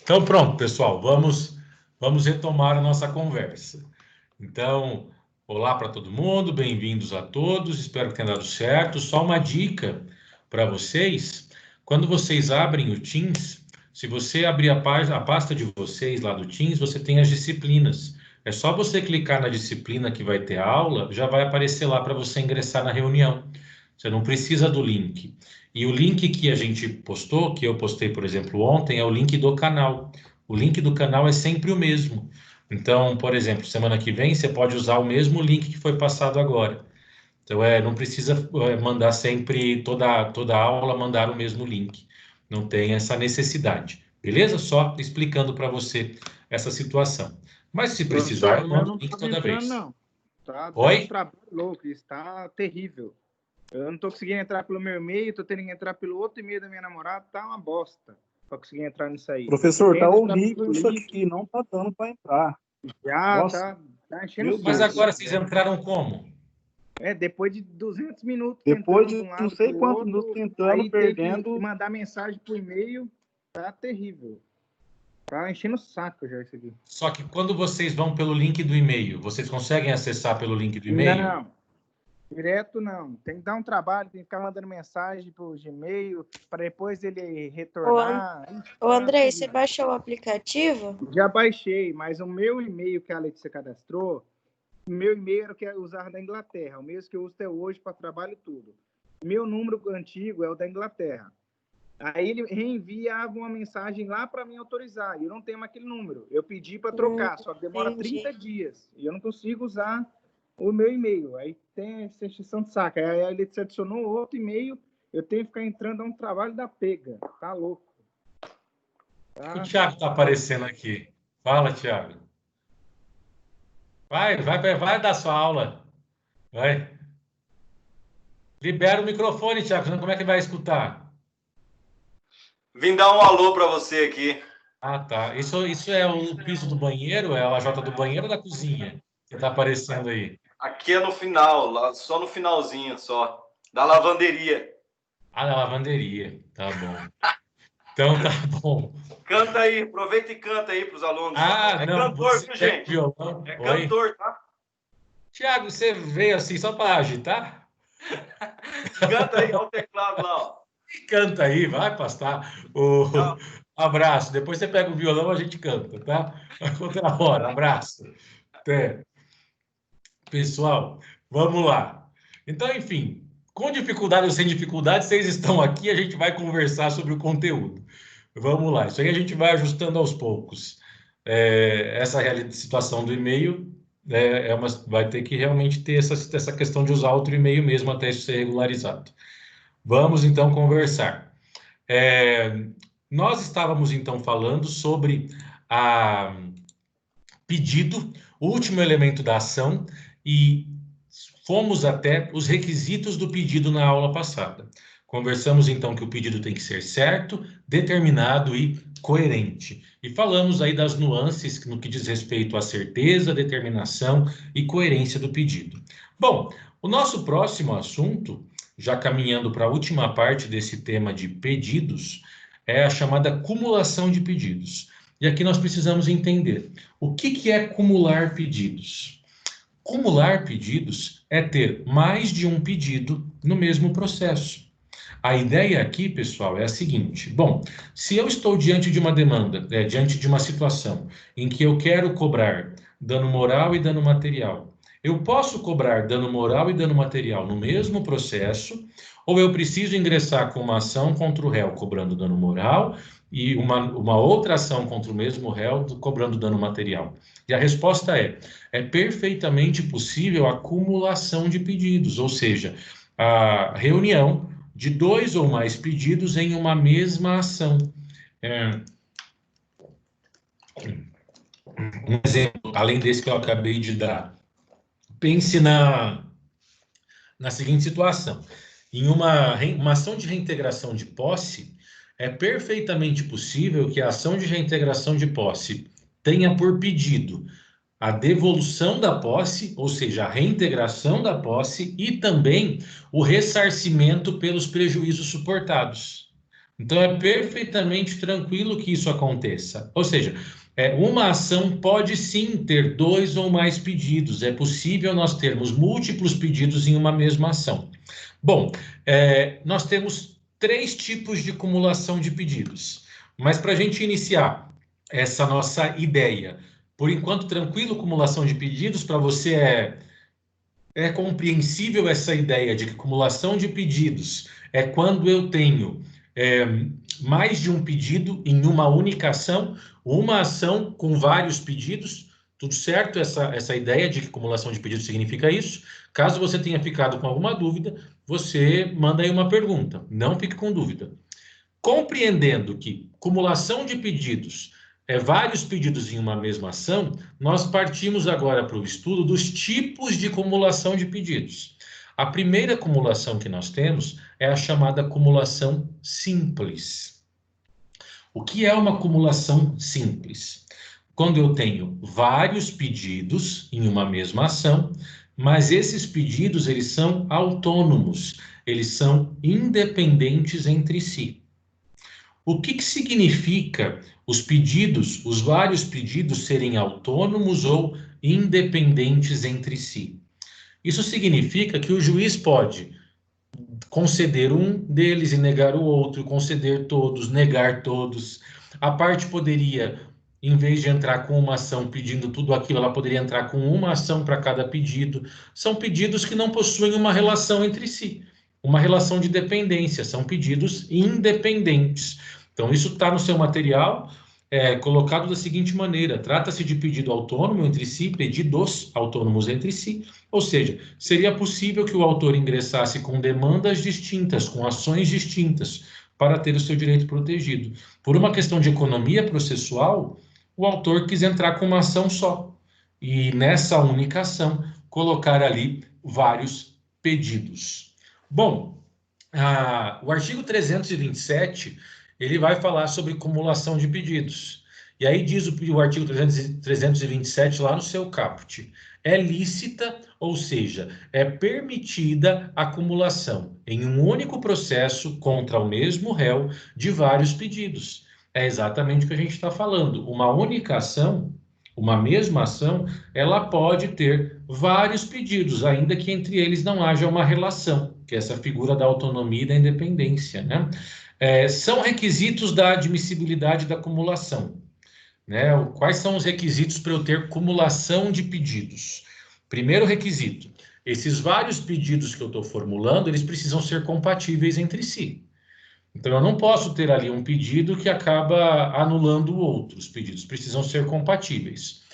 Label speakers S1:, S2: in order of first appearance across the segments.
S1: Então, pronto, pessoal, vamos retomar a nossa conversa. Então, olá para todo mundo, bem-vindos a todos, espero que tenha dado certo. Só uma dica para vocês, quando vocês abrem o Teams, se você abrir a pasta de vocês lá do Teams, você tem as disciplinas. É só você clicar na disciplina que vai ter aula, já vai aparecer lá para você ingressar na reunião. Você não precisa do link. E o link que a gente postou, que eu postei, por exemplo, ontem, é o link do canal. O link do canal é sempre o mesmo. Então, por exemplo, semana que vem você pode usar o mesmo link que foi passado agora. Então, não precisa mandar sempre toda aula mandar o mesmo link. Não tem essa necessidade. Beleza? Só explicando para você essa situação. Mas se precisar, eu
S2: Professor,
S1: mando
S2: não
S1: o link
S2: está
S1: toda
S2: entrando,
S1: vez.
S2: não. Tá dando um
S1: Oi?
S2: trabalho louco, está terrível. Eu não estou conseguindo entrar pelo meu e-mail, estou tendo que entrar pelo outro e-mail da minha namorada, tá uma bosta para conseguir entrar nisso aí.
S3: Professor, tá
S2: Tento
S3: horrível isso aqui, não tá dando para entrar.
S2: Já
S3: Nossa,
S2: tá enchendo o
S1: Mas
S2: saco.
S1: agora vocês entraram como?
S2: Depois de 200 minutos
S3: depois
S2: tentando
S3: de
S2: de um
S3: não
S2: lado
S3: sei
S2: pro
S3: quantos minutos
S2: outro,
S3: tentando,
S2: aí tem que
S3: perdendo.
S2: mandar mensagem por e-mail, tá terrível. Tá enchendo o saco já isso aqui.
S1: Só que quando vocês vão pelo link do e-mail, vocês conseguem acessar pelo link do e-mail?
S2: Não, direto não. Tem que dar um trabalho, tem que ficar mandando mensagem pro Gmail para depois ele retornar.
S4: Ô, André, você baixou o aplicativo?
S2: Já baixei, mas o meu e-mail que a Letícia cadastrou, o meu e-mail era o que eu usava da Inglaterra, o mesmo que eu uso até hoje para trabalho e tudo. Meu número antigo é o da Inglaterra. Aí ele reenviava uma mensagem lá para mim autorizar, e eu não tenho mais aquele número. Eu pedi para trocar, só que demora
S4: Entendi.
S2: 30 dias, e eu não consigo usar o meu e-mail. Aí tem essa exceção de saco. Aí a Letícia adicionou outro e-mail, eu tenho que ficar entrando a um trabalho da pega. Tá louco. Tá?
S1: O Thiago está aparecendo aqui. Fala, Thiago. Vai dar sua aula. Vai. Libera o microfone, Thiago, senão como é que vai escutar?
S5: Vim dar um alô para você aqui.
S1: Ah, tá. Isso é o piso do banheiro? É a lajota do banheiro ou da cozinha que está aparecendo aí?
S5: Aqui é no final, lá, só no finalzinho, só. Da lavanderia.
S1: Ah, da lavanderia. Tá bom. Então tá bom.
S5: Canta aí, aproveita e canta aí para os alunos.
S1: Ah, não.
S5: Cantor,
S1: Você
S5: viu,
S1: tem
S5: gente?
S1: violão?
S5: É
S1: Oi?
S5: cantor, tá?
S1: Thiago, você veio assim só para agitar?
S5: Canta aí, olha o teclado lá, ó.
S1: Canta aí, vai pastar. Abraço. Depois você pega o violão, a gente canta, tá? Outra hora. Abraço. Até. Pessoal, vamos lá. Então, enfim, com dificuldade ou sem dificuldade, vocês estão aqui, a gente vai conversar sobre o conteúdo. Vamos lá. Isso aí a gente vai ajustando aos poucos. Essa situação do e-mail vai ter que realmente ter essa questão de usar outro e-mail mesmo até isso ser regularizado. Vamos, então, conversar. Nós estávamos, então, falando sobre a pedido, o último elemento da ação, e fomos até os requisitos do pedido na aula passada. Conversamos, então, que o pedido tem que ser certo, determinado e coerente. E falamos aí das nuances no que diz respeito à certeza, determinação e coerência do pedido. Bom, o nosso próximo assunto, já caminhando para a última parte desse tema de pedidos, é a chamada cumulação de pedidos. E aqui nós precisamos entender o que é cumular pedidos. Cumular pedidos é ter mais de um pedido no mesmo processo. A ideia aqui, pessoal, é a seguinte. Bom, se eu estou diante de uma demanda, diante de uma situação em que eu quero cobrar dano moral e dano material, eu posso cobrar dano moral e dano material no mesmo processo, ou eu preciso ingressar com uma ação contra o réu cobrando dano moral e uma outra ação contra o mesmo réu cobrando dano material? E a resposta é perfeitamente possível a acumulação de pedidos, ou seja, a reunião de 2 ou mais pedidos em uma mesma ação. Um exemplo, além desse que eu acabei de dar. Pense na seguinte situação. Em uma ação de reintegração de posse, é perfeitamente possível que a ação de reintegração de posse tenha por pedido a devolução da posse, ou seja, a reintegração da posse, e também o ressarcimento pelos prejuízos suportados. Então, é perfeitamente tranquilo que isso aconteça. Ou seja, uma ação pode sim ter 2 ou mais pedidos. É possível nós termos múltiplos pedidos em uma mesma ação. Bom, nós temos 3 tipos de acumulação de pedidos. Mas para a gente iniciar essa nossa ideia, por enquanto, tranquilo, acumulação de pedidos, para você é compreensível essa ideia de que acumulação de pedidos é quando eu tenho mais de um pedido em uma única ação, uma ação com vários pedidos, tudo certo? Essa ideia de que acumulação de pedidos significa isso. Caso você tenha ficado com alguma dúvida, você manda aí uma pergunta, não fique com dúvida. Compreendendo que acumulação de pedidos vários pedidos em uma mesma ação, nós partimos agora para o estudo dos tipos de acumulação de pedidos. A primeira acumulação que nós temos é a chamada acumulação simples. O que é uma acumulação simples? Quando eu tenho vários pedidos em uma mesma ação, mas esses pedidos eles são autônomos, eles são independentes entre si. O que significa os pedidos, os vários pedidos serem autônomos ou independentes entre si? Isso significa que o juiz pode conceder um deles e negar o outro, conceder todos, negar todos. A parte poderia, em vez de entrar com uma ação pedindo tudo aquilo, ela poderia entrar com uma ação para cada pedido. São pedidos que não possuem uma relação entre si, uma relação de dependência, são pedidos independentes. Então, isso está no seu material, colocado da seguinte maneira: trata-se de pedido autônomo entre si, pedidos autônomos entre si, ou seja, seria possível que o autor ingressasse com demandas distintas, com ações distintas, para ter o seu direito protegido. Por uma questão de economia processual, o autor quis entrar com uma ação só, e nessa única ação, colocar ali vários pedidos. Bom, o artigo 327... ele vai falar sobre acumulação de pedidos. E aí diz o artigo 327 lá no seu caput. É lícita, ou seja, é permitida a acumulação em um único processo contra o mesmo réu de vários pedidos. É exatamente o que a gente está falando. Uma única ação, uma mesma ação, ela pode ter vários pedidos, ainda que entre eles não haja uma relação, que é essa figura da autonomia e da independência, né? São requisitos da admissibilidade da acumulação, né? Quais são os requisitos para eu ter acumulação de pedidos? Primeiro requisito: esses vários pedidos que eu estou formulando, eles precisam ser compatíveis entre si. Então, eu não posso ter ali um pedido que acaba anulando o outro. Os pedidos precisam ser compatíveis.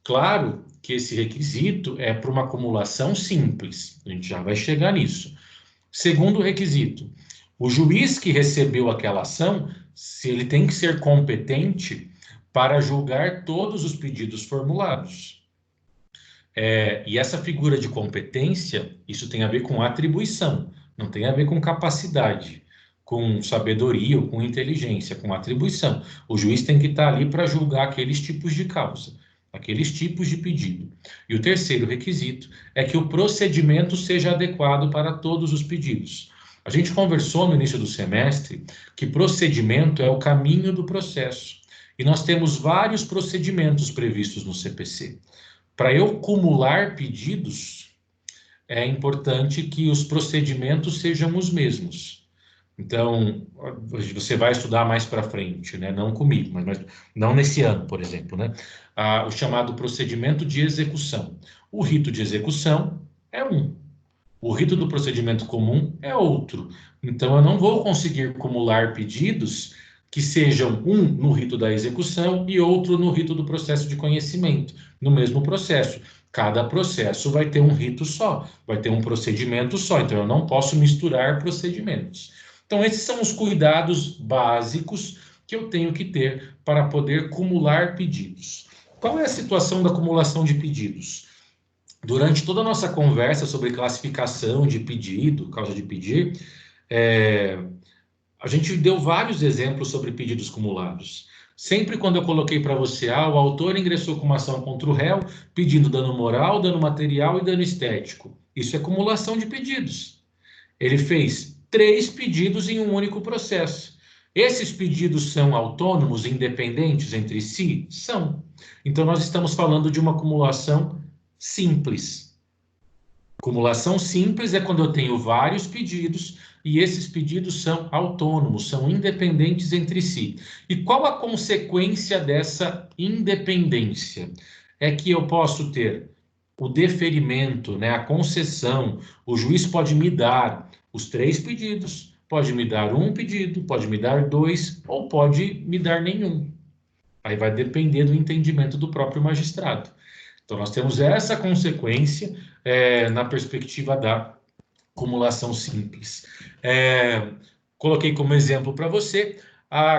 S1: Claro que esse requisito é para uma acumulação simples. A gente já vai chegar nisso. Segundo requisito: o juiz que recebeu aquela ação, se ele tem que ser competente para julgar todos os pedidos formulados. E essa figura de competência, isso tem a ver com atribuição, não tem a ver com capacidade, com sabedoria ou com inteligência, com atribuição. O juiz tem que estar ali para julgar aqueles tipos de causa, aqueles tipos de pedido. E o terceiro requisito é que o procedimento seja adequado para todos os pedidos. A gente conversou no início do semestre que procedimento é o caminho do processo. E nós temos vários procedimentos previstos no CPC. Para eu acumular pedidos, é importante que os procedimentos sejam os mesmos. Então, você vai estudar mais para frente, né? Não comigo, mas não nesse ano, por exemplo, né? O chamado procedimento de execução. O rito de execução é um. O rito do procedimento comum é outro. Então, eu não vou conseguir acumular pedidos que sejam um no rito da execução e outro no rito do processo de conhecimento, no mesmo processo. Cada processo vai ter um rito só, vai ter um procedimento só. Então, eu não posso misturar procedimentos. Então, esses são os cuidados básicos que eu tenho que ter para poder acumular pedidos. Qual é a situação da acumulação de pedidos? Durante toda a nossa conversa sobre classificação de pedido, causa de pedir, a gente deu vários exemplos sobre pedidos cumulados. Sempre quando eu coloquei para você, o autor ingressou com uma ação contra o réu, pedindo dano moral, dano material e dano estético. Isso é acumulação de pedidos. Ele fez 3 pedidos em um único processo. Esses pedidos são autônomos, independentes entre si? São. Então, nós estamos falando de uma acumulação simples. Acumulação simples é quando eu tenho vários pedidos e esses pedidos são autônomos, são independentes entre si. E qual a consequência dessa independência? É que eu posso ter o deferimento, né, a concessão, o juiz pode me dar os 3 pedidos, pode me dar um pedido, pode me dar 2, ou pode me dar nenhum. Aí vai depender do entendimento do próprio magistrado. Então, nós temos essa consequência na perspectiva da acumulação simples. Coloquei como exemplo para você a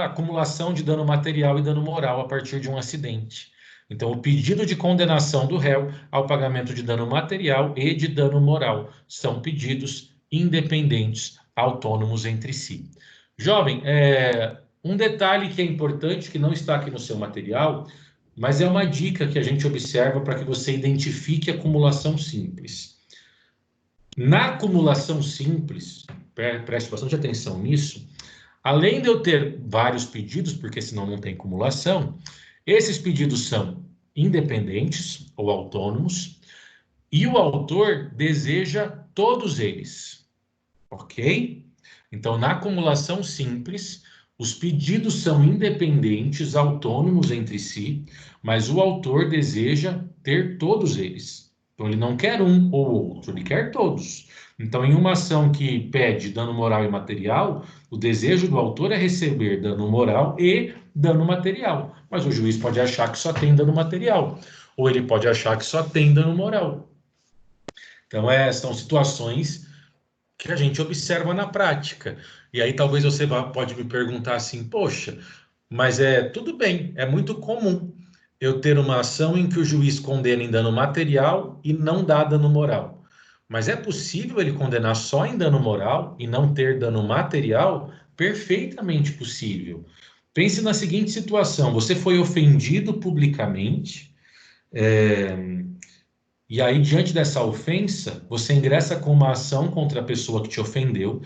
S1: acumulação de dano material e dano moral a partir de um acidente. Então, o pedido de condenação do réu ao pagamento de dano material e de dano moral são pedidos independentes, autônomos entre si. Jovem, um detalhe que é importante, que não está aqui no seu material, mas é uma dica que a gente observa para que você identifique a acumulação simples. Na acumulação simples, preste bastante atenção nisso, além de eu ter vários pedidos, porque senão não tem acumulação, esses pedidos são independentes ou autônomos e o autor deseja todos eles, ok? Então, na acumulação simples, os pedidos são independentes, autônomos entre si, mas o autor deseja ter todos eles. Então, ele não quer um ou outro, ele quer todos. Então, em uma ação que pede dano moral e material, o desejo do autor é receber dano moral e dano material. Mas o juiz pode achar que só tem dano material, ou ele pode achar que só tem dano moral. Então, são situações que a gente observa na prática. E aí talvez você pode me perguntar assim, poxa, mas tudo bem, é muito comum eu ter uma ação em que o juiz condena em dano material e não dá dano moral. Mas é possível ele condenar só em dano moral e não ter dano material? Perfeitamente possível. Pense na seguinte situação, você foi ofendido publicamente, e aí, diante dessa ofensa, você ingressa com uma ação contra a pessoa que te ofendeu,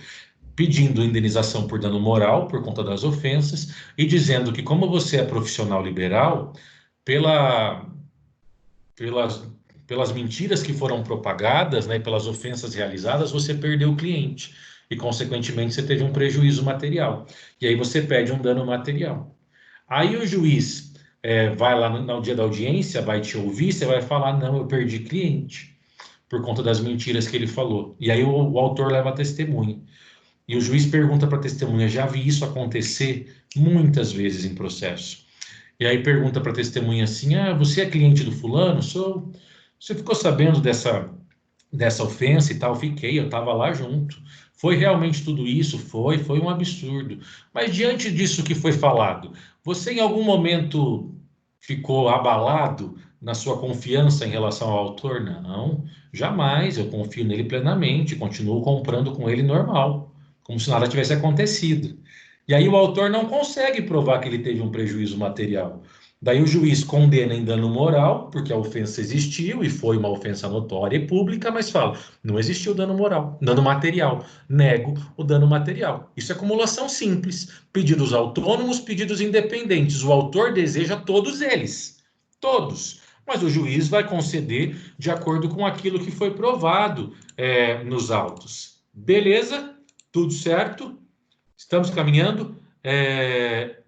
S1: pedindo indenização por dano moral por conta das ofensas e dizendo que, como você é profissional liberal, pelas mentiras que foram propagadas, né, pelas ofensas realizadas, você perdeu o cliente e, consequentemente, você teve um prejuízo material. E aí você pede um dano material. Aí o juiz vai lá no dia da audiência, vai te ouvir, você vai falar, não, eu perdi cliente por conta das mentiras que ele falou. E aí o autor leva a testemunha. E o juiz pergunta para a testemunha, já vi isso acontecer muitas vezes em processo. E aí pergunta para a testemunha assim, você é cliente do fulano? Sou. Você ficou sabendo dessa ofensa e tal? Fiquei, eu estava lá junto. Foi realmente tudo isso? Foi um absurdo. Mas diante disso que foi falado, você em algum momento ficou abalado na sua confiança em relação ao autor? Não, jamais. Eu confio nele plenamente, continuo comprando com ele normal, como se nada tivesse acontecido. E aí o autor não consegue provar que ele teve um prejuízo material. Daí o juiz condena em dano moral, porque a ofensa existiu e foi uma ofensa notória e pública, mas fala, não existiu dano moral, dano material, nego o dano material. Isso é acumulação simples, pedidos autônomos, pedidos independentes. O autor deseja todos eles, todos. Mas o juiz vai conceder de acordo com aquilo que foi provado nos autos. Beleza? Tudo certo? Estamos caminhando?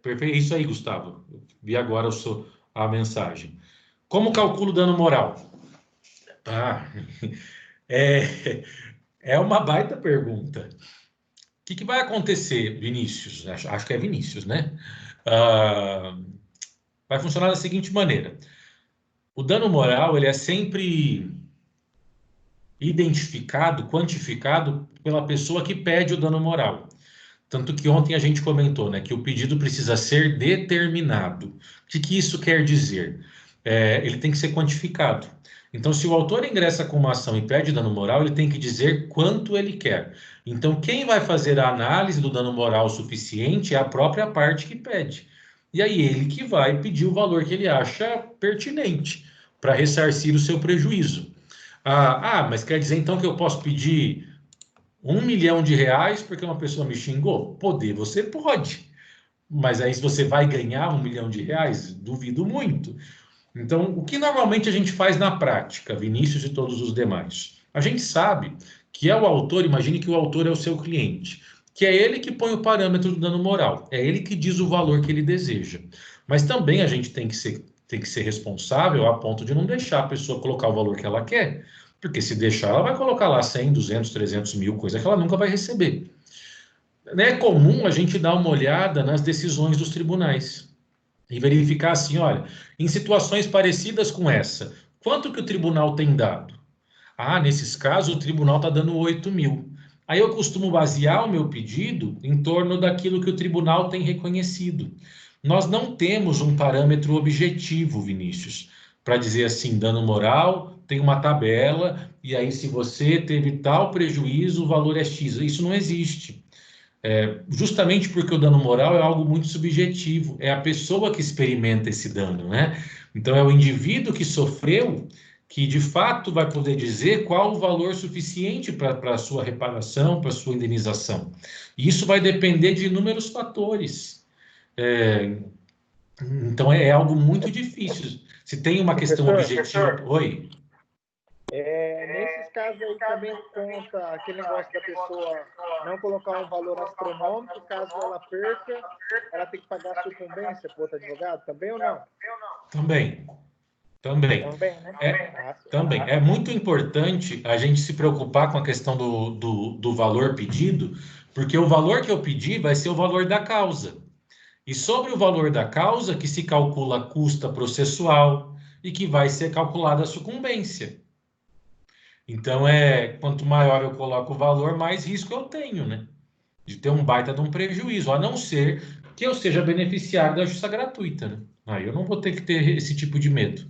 S1: Perfeito. Isso aí, Gustavo. Eu vi agora a mensagem. Como calculo o dano moral? É uma baita pergunta. O que vai acontecer, Vinícius? Acho que é Vinícius, né? Vai funcionar da seguinte maneira. O dano moral, ele é sempre identificado, quantificado pela pessoa que pede o dano moral. Tanto que ontem a gente comentou, né, que o pedido precisa ser determinado. O que isso quer dizer? Ele tem que ser quantificado. Então, se o autor ingressa com uma ação e pede dano moral, ele tem que dizer quanto ele quer. Então, quem vai fazer a análise do dano moral suficiente é a própria parte que pede. E aí ele que vai pedir o valor que ele acha pertinente para ressarcir o seu prejuízo. Mas quer dizer então que eu posso pedir R$ 1 milhão porque uma pessoa me xingou? Poder, você pode. Mas aí se você vai ganhar R$ 1 milhão, duvido muito. Então, o que normalmente a gente faz na prática, Vinícius e todos os demais? A gente sabe que é o autor, imagine que o autor é o seu cliente, que é ele que põe o parâmetro do dano moral, é ele que diz o valor que ele deseja. Mas também a gente tem que ser responsável a ponto de não deixar a pessoa colocar o valor que ela quer, porque se deixar, ela vai colocar lá 100, 200, 300 mil, coisa que ela nunca vai receber. É comum a gente dar uma olhada nas decisões dos tribunais e verificar assim, olha, em situações parecidas com essa, quanto que o tribunal tem dado? Ah, nesses casos o tribunal está dando 8 mil. Aí eu costumo basear o meu pedido em torno daquilo que o tribunal tem reconhecido. Nós não temos um parâmetro objetivo, Vinícius, para dizer assim, dano moral, tem uma tabela, e aí se você teve tal prejuízo, o valor é X. Isso não existe. Justamente porque o dano moral é algo muito subjetivo, é a pessoa que experimenta esse dano, né? Então é o indivíduo que sofreu que de fato vai poder dizer qual o valor suficiente para a sua reparação, para a sua indenização. E isso vai depender de inúmeros fatores. Então é algo muito difícil. Se tem uma questão objetiva. Oi?
S2: Nesses casos aí também conta aquele negócio da pessoa não colocar um valor astronômico, caso ela perca, ela tem que pagar a sucumbência para outro advogado, também ou não?
S1: Também,
S2: né?
S1: Também. É muito importante a gente se preocupar com a questão do valor pedido, porque o valor que eu pedi vai ser o valor da causa. E sobre o valor da causa que se calcula a custa processual e que vai ser calculada a sucumbência. Então, quanto maior eu coloco o valor, mais risco eu tenho, né? De ter um baita de um prejuízo, a não ser que eu seja beneficiário da justiça gratuita, né? Aí eu não vou ter que ter esse tipo de medo.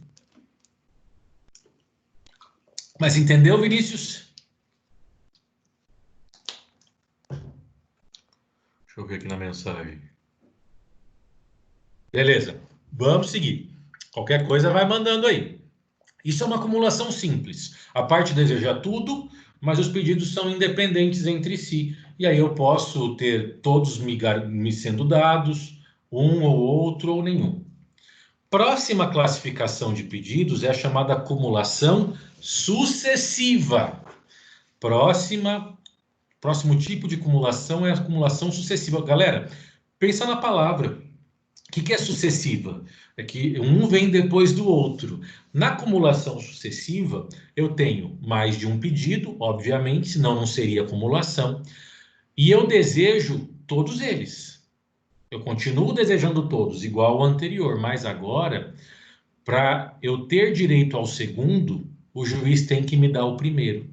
S1: Mas entendeu, Vinícius? Deixa eu ver aqui na mensagem. Beleza, vamos seguir. Qualquer coisa vai mandando aí. Isso é uma acumulação simples. A parte deseja tudo, mas os pedidos são independentes entre si. E aí eu posso ter todos me sendo dados, um ou outro ou nenhum. Próxima classificação de pedidos é a chamada acumulação sucessiva. Próximo tipo de acumulação é a acumulação sucessiva. Galera, pensa na palavra. O que é sucessiva? É que um vem depois do outro. Na acumulação sucessiva, eu tenho mais de um pedido, obviamente, senão não seria acumulação, e eu desejo todos eles. Eu continuo desejando todos, igual ao anterior, mas agora, para eu ter direito ao segundo, o juiz tem que me dar o primeiro.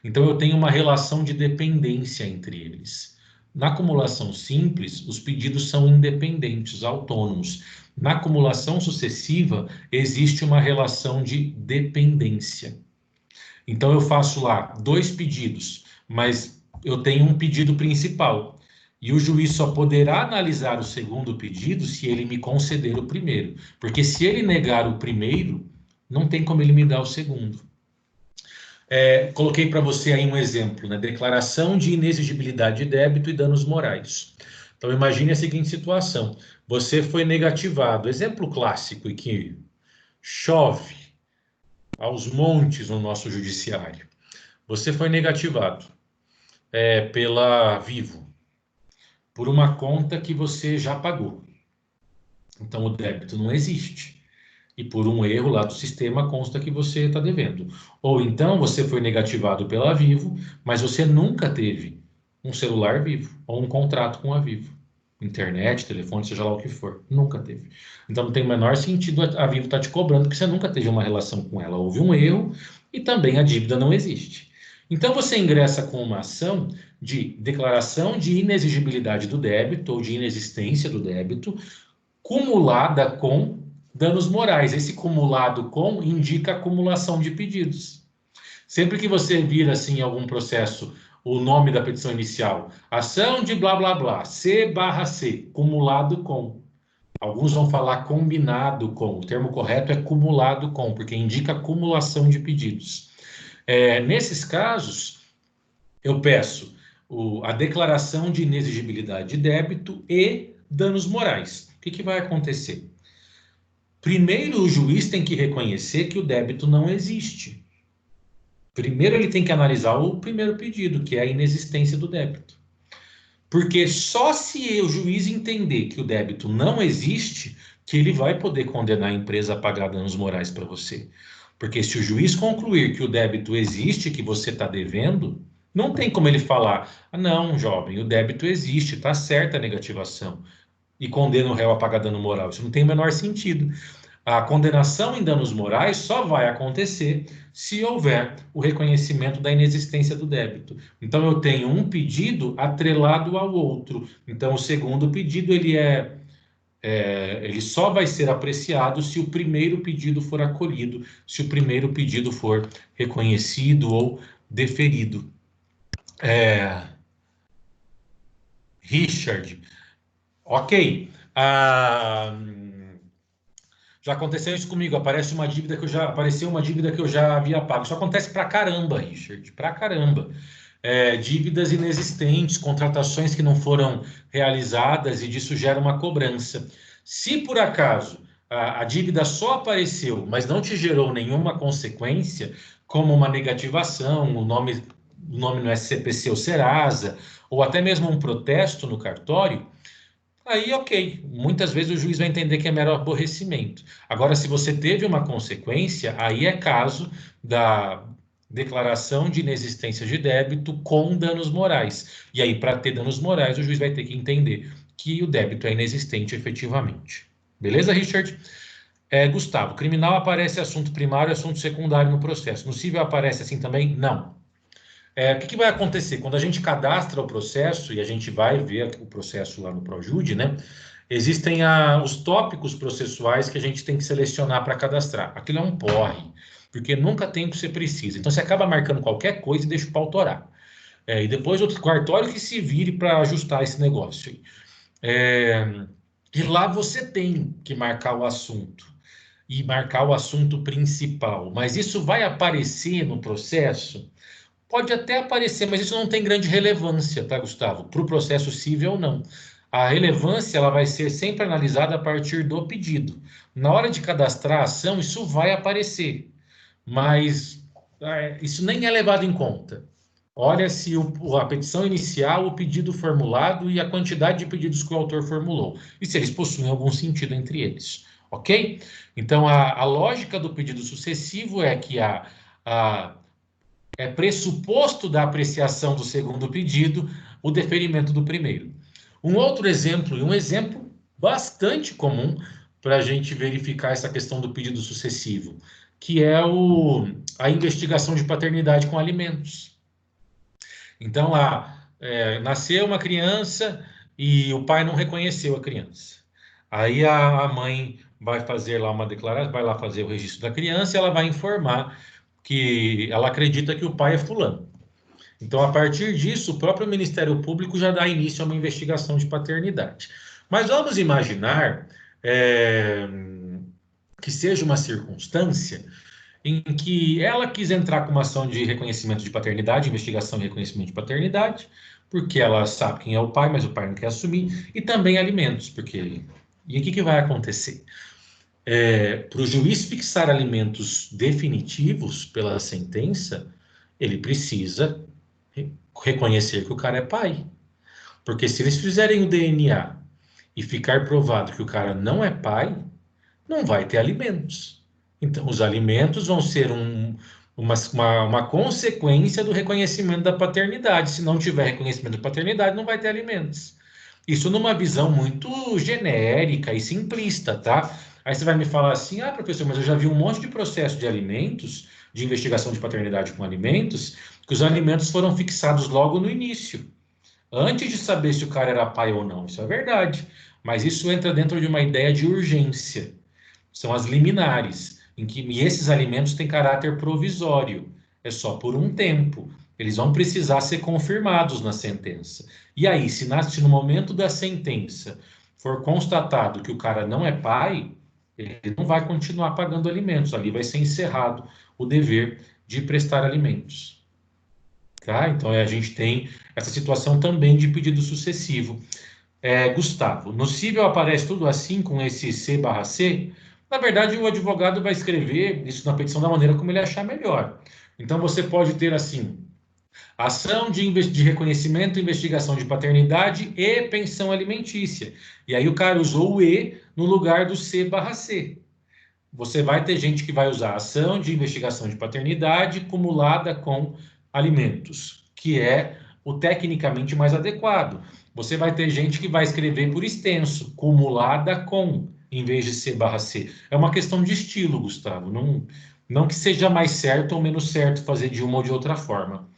S1: Então, eu tenho uma relação de dependência entre eles. Na acumulação simples, os pedidos são independentes, autônomos. Na acumulação sucessiva, existe uma relação de dependência. Então, eu faço lá 2 pedidos, mas eu tenho um pedido principal. E o juiz só poderá analisar o segundo pedido se ele me conceder o primeiro. Porque se ele negar o primeiro, não tem como ele me dar o segundo. Coloquei para você aí um exemplo, né? Declaração de inexigibilidade de débito e danos morais. Então, imagine a seguinte situação. Você foi negativado. Exemplo clássico e que chove aos montes no nosso judiciário. Você foi negativado pela Vivo por uma conta que você já pagou. Então, o débito não existe. E por um erro lá do sistema consta que você está devendo. Ou então você foi negativado pela Vivo, mas você nunca teve um celular Vivo ou um contrato com a Vivo. Internet, telefone, seja lá o que for. Nunca teve. Então não tem o menor sentido a Vivo estar te cobrando porque você nunca teve uma relação com ela. Houve um erro e também a dívida não existe. Então você ingressa com uma ação de declaração de inexigibilidade do débito ou de inexistência do débito, cumulada com danos morais. Esse cumulado com indica acumulação de pedidos. Sempre que você vir assim em algum processo o nome da petição inicial, ação de blá blá blá, C/C, cumulado com. Alguns vão falar combinado com. O termo correto é cumulado com, porque indica acumulação de pedidos. Nesses casos, eu peço a declaração de inexigibilidade de débito e danos morais. O que vai acontecer? Primeiro, o juiz tem que reconhecer que o débito não existe. Primeiro, ele tem que analisar o primeiro pedido, que é a inexistência do débito. Porque só se o juiz entender que o débito não existe, que ele vai poder condenar a empresa a pagar danos morais para você. Porque se o juiz concluir que o débito existe, que você está devendo, não tem como ele falar, não, jovem, o débito existe, está certa a negativação, e condena o réu a pagar dano moral. Isso não tem o menor sentido. A condenação em danos morais só vai acontecer se houver o reconhecimento da inexistência do débito. Então, eu tenho um pedido atrelado ao outro. Então, o segundo pedido, ele só vai ser apreciado se o primeiro pedido for acolhido, se o primeiro pedido for reconhecido ou deferido. Richard, ok. Já aconteceu isso comigo, apareceu uma dívida que eu já havia pago. Isso acontece pra caramba, Richard, pra caramba. Dívidas inexistentes, contratações que não foram realizadas e disso gera uma cobrança. Se por acaso a dívida só apareceu, mas não te gerou nenhuma consequência, como uma negativação, o nome no SCPC ou Serasa, ou até mesmo um protesto no cartório, aí, ok, muitas vezes o juiz vai entender que é mero aborrecimento. Agora, se você teve uma consequência, aí é caso da declaração de inexistência de débito com danos morais. E aí, para ter danos morais, o juiz vai ter que entender que o débito é inexistente efetivamente. Beleza, Richard? Gustavo, criminal aparece assunto primário e assunto secundário no processo. No civil aparece assim também? Não. O que vai acontecer? Quando a gente cadastra o processo, e a gente vai ver o processo lá no Projude, né? Existem os tópicos processuais que a gente tem que selecionar para cadastrar. Aquilo é um porre, porque nunca tem o que você precisa. Então, você acaba marcando qualquer coisa e deixa o pau torar. E depois o cartório que se vire para ajustar esse negócio. E lá você tem que marcar o assunto. E marcar o assunto principal. Mas isso vai aparecer no processo? Pode até aparecer, mas isso não tem grande relevância, tá, Gustavo? Para o processo civil, não. A relevância ela vai ser sempre analisada a partir do pedido. Na hora de cadastrar a ação, isso vai aparecer, mas isso nem é levado em conta. Olha-se a petição inicial, o pedido formulado e a quantidade de pedidos que o autor formulou, e se eles possuem algum sentido entre eles, ok? Então, a lógica do pedido sucessivo é que é pressuposto da apreciação do segundo pedido o deferimento do primeiro. Um outro exemplo, e um exemplo bastante comum para a gente verificar essa questão do pedido sucessivo, que é a investigação de paternidade com alimentos. Então, nasceu uma criança e o pai não reconheceu a criança. Aí a mãe vai fazer lá uma declaração, vai lá fazer o registro da criança e ela vai informar que ela acredita que o pai é fulano. Então, a partir disso, o próprio Ministério Público já dá início a uma investigação de paternidade. Mas vamos imaginar que seja uma circunstância em que ela quis entrar com uma ação de reconhecimento de paternidade, investigação e reconhecimento de paternidade, porque ela sabe quem é o pai, mas o pai não quer assumir, e também alimentos, porque... E o que vai acontecer? Para o juiz fixar alimentos definitivos pela sentença, ele precisa reconhecer que o cara é pai. Porque se eles fizerem o DNA e ficar provado que o cara não é pai, não vai ter alimentos. Então, os alimentos vão ser uma consequência do reconhecimento da paternidade. Se não tiver reconhecimento da paternidade, não vai ter alimentos. Isso numa visão muito genérica e simplista, tá? Aí você vai me falar assim, professor, mas eu já vi um monte de processo de alimentos, de investigação de paternidade com alimentos, que os alimentos foram fixados logo no início, antes de saber se o cara era pai ou não. Isso é verdade, mas isso entra dentro de uma ideia de urgência. São as liminares, e esses alimentos têm caráter provisório, é só por um tempo. Eles vão precisar ser confirmados na sentença. E aí, se no momento da sentença for constatado que o cara não é pai, ele não vai continuar pagando alimentos. Ali vai ser encerrado o dever de prestar alimentos. Tá? Então, a gente tem essa situação também de pedido sucessivo. Gustavo, no cível aparece tudo assim com esse C/C? Na verdade, o advogado vai escrever isso na petição da maneira como ele achar melhor. Então, você pode ter assim, ação de reconhecimento e investigação de paternidade e pensão alimentícia. E aí o cara usou o E no lugar do C/C. Você vai ter gente que vai usar ação de investigação de paternidade cumulada com alimentos, que é o tecnicamente mais adequado. Você vai ter gente que vai escrever por extenso, cumulada com, em vez de C/C. É uma questão de estilo, Gustavo. Não que seja mais certo ou menos certo fazer de uma ou de outra forma.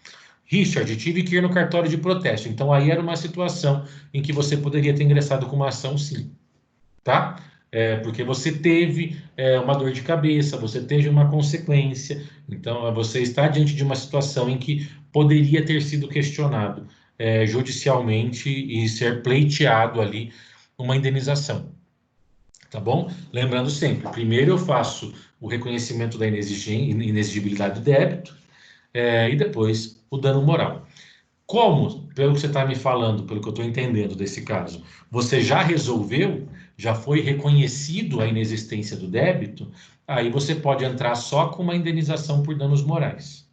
S1: Richard, tive que ir no cartório de protesto. Então, aí era uma situação em que você poderia ter ingressado com uma ação, sim. Tá? Porque você teve uma dor de cabeça, você teve uma consequência. Então, você está diante de uma situação em que poderia ter sido questionado judicialmente e ser pleiteado ali uma indenização. Tá bom? Lembrando sempre, primeiro eu faço o reconhecimento da inexigibilidade do débito, e depois o dano moral. Como, pelo que você está me falando, pelo que eu estou entendendo desse caso, você já resolveu, já foi reconhecido a inexistência do débito, aí você pode entrar só com uma indenização por danos morais.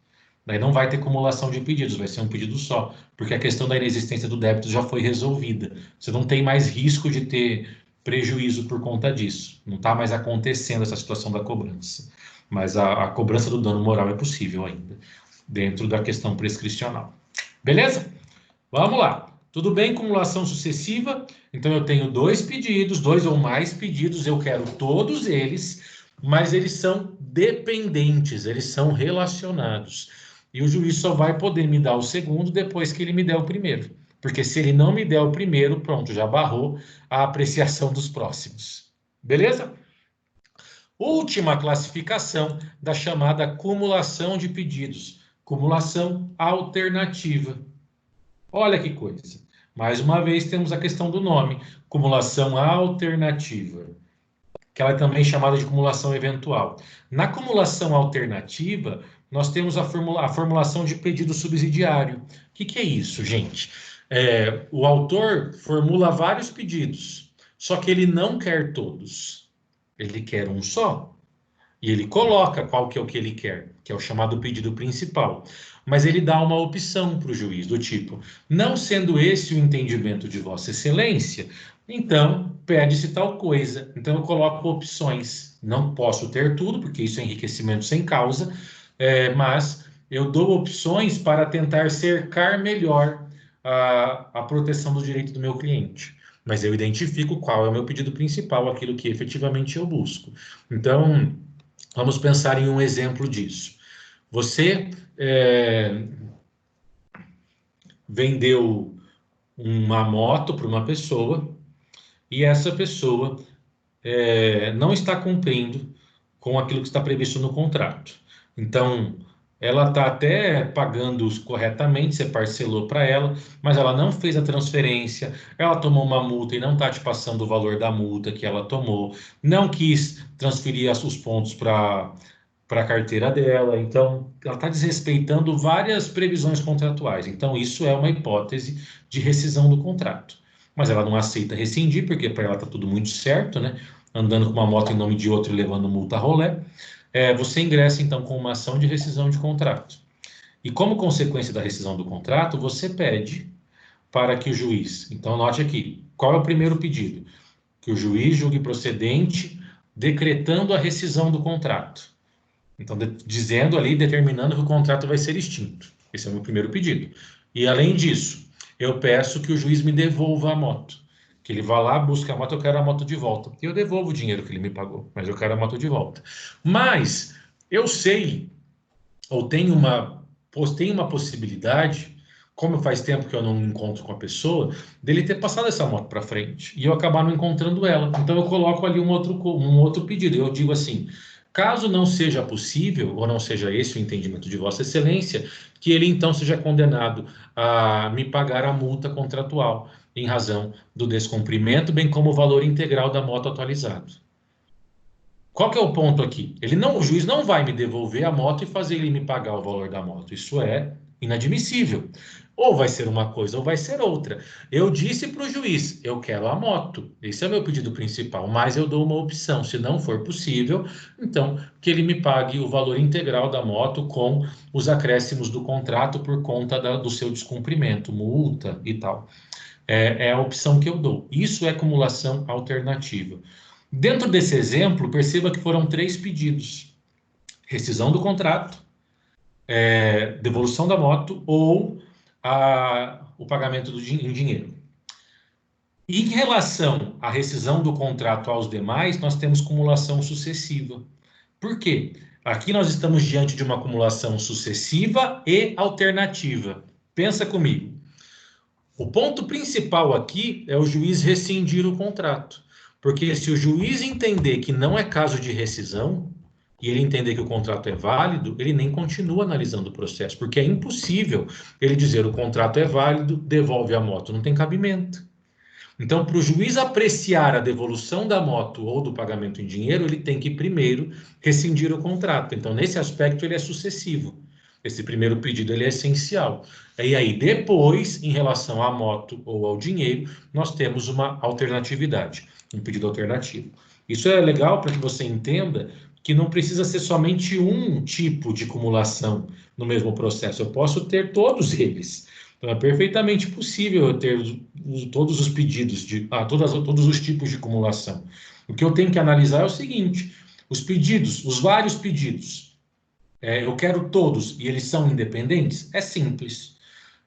S1: Daí não vai ter acumulação de pedidos, vai ser um pedido só, porque a questão da inexistência do débito já foi resolvida. Você não tem mais risco de ter prejuízo por conta disso. Não está mais acontecendo essa situação da cobrança. Mas a cobrança do dano moral é possível ainda, dentro da questão prescricional. Beleza? Vamos lá. Tudo bem, acumulação sucessiva. Então, eu tenho dois pedidos, dois ou mais pedidos, eu quero todos eles, mas eles são dependentes, eles são relacionados. E o juiz só vai poder me dar o segundo depois que ele me der o primeiro. Porque se ele não me der o primeiro, pronto, já barrou a apreciação dos próximos. Beleza? Última classificação da chamada acumulação de pedidos. Acumulação alternativa. Olha que coisa. Mais uma vez temos a questão do nome, acumulação alternativa, que ela é também chamada de acumulação eventual. Na acumulação alternativa, nós temos a formulação de pedido subsidiário. O que é isso, gente? O autor formula vários pedidos, só que ele não quer todos. Ele quer um só. E ele coloca qual que é o que ele quer, que é o chamado pedido principal. Mas ele dá uma opção para o juiz, do tipo, não sendo esse o entendimento de Vossa Excelência, então pede-se tal coisa. Então eu coloco opções. Não posso ter tudo, porque isso é enriquecimento sem causa, mas eu dou opções para tentar cercar melhor a proteção do direito do meu cliente. Mas eu identifico qual é o meu pedido principal, aquilo que efetivamente eu busco. Então, vamos pensar em um exemplo disso. Você vendeu uma moto para uma pessoa e essa pessoa não está cumprindo com aquilo que está previsto no contrato. Então, ela está até pagando corretamente, você parcelou para ela, mas ela não fez a transferência, ela tomou uma multa e não está te passando o valor da multa que ela tomou, não quis transferir os pontos para a carteira dela, então ela está desrespeitando várias previsões contratuais. Então, isso é uma hipótese de rescisão do contrato. Mas ela não aceita rescindir, porque para ela está tudo muito certo, né? Andando com uma moto em nome de outro e levando multa a rolé. Você ingressa, então, com uma ação de rescisão de contrato. E como consequência da rescisão do contrato, você pede para que o juiz... Então, note aqui, qual é o primeiro pedido? Que o juiz julgue procedente, decretando a rescisão do contrato. Então, dizendo ali, determinando que o contrato vai ser extinto. Esse é o meu primeiro pedido. E, além disso, eu peço que o juiz me devolva a moto. Que ele vá lá, busque a moto, eu quero a moto de volta. E eu devolvo o dinheiro que ele me pagou, mas eu quero a moto de volta. Mas eu sei, ou tenho uma possibilidade, como faz tempo que eu não me encontro com a pessoa, dele ter passado essa moto para frente e eu acabar não encontrando ela. Então eu coloco ali um outro pedido. Eu digo assim: caso não seja possível, ou não seja esse o entendimento de Vossa Excelência, que ele então seja condenado a me pagar a multa contratual em razão do descumprimento, bem como o valor integral da moto atualizado. Qual que é o ponto aqui? O juiz não vai me devolver a moto e fazer ele me pagar o valor da moto. Isso é inadmissível. Ou vai ser uma coisa ou vai ser outra. Eu disse para o juiz, eu quero a moto. Esse é o meu pedido principal, mas eu dou uma opção. Se não for possível, então que ele me pague o valor integral da moto com os acréscimos do contrato por conta do seu descumprimento, multa e tal. É a opção que eu dou. Isso é cumulação alternativa. Dentro desse exemplo, perceba que foram 3 pedidos: rescisão do contrato, devolução da moto ou o pagamento em dinheiro. E em relação à rescisão do contrato aos demais, nós temos cumulação sucessiva. Por quê? Aqui nós estamos diante de uma acumulação sucessiva e alternativa. Pensa comigo. O ponto principal aqui é o juiz rescindir o contrato. Porque se o juiz entender que não é caso de rescisão, e ele entender que o contrato é válido, ele nem continua analisando o processo, porque é impossível ele dizer o contrato é válido, devolve a moto, não tem cabimento. Então, para o juiz apreciar a devolução da moto ou do pagamento em dinheiro, ele tem que primeiro rescindir o contrato. Então, nesse aspecto, ele é sucessivo. Esse primeiro pedido ele é essencial. E aí, depois, em relação à moto ou ao dinheiro, nós temos uma alternatividade, um pedido alternativo. Isso é legal para que você entenda que não precisa ser somente um tipo de cumulação no mesmo processo. Eu posso ter todos eles. Então, é perfeitamente possível eu ter todos os pedidos, todos os tipos de cumulação. O que eu tenho que analisar é o seguinte: os pedidos, os vários pedidos, eu quero todos e eles são independentes? É simples.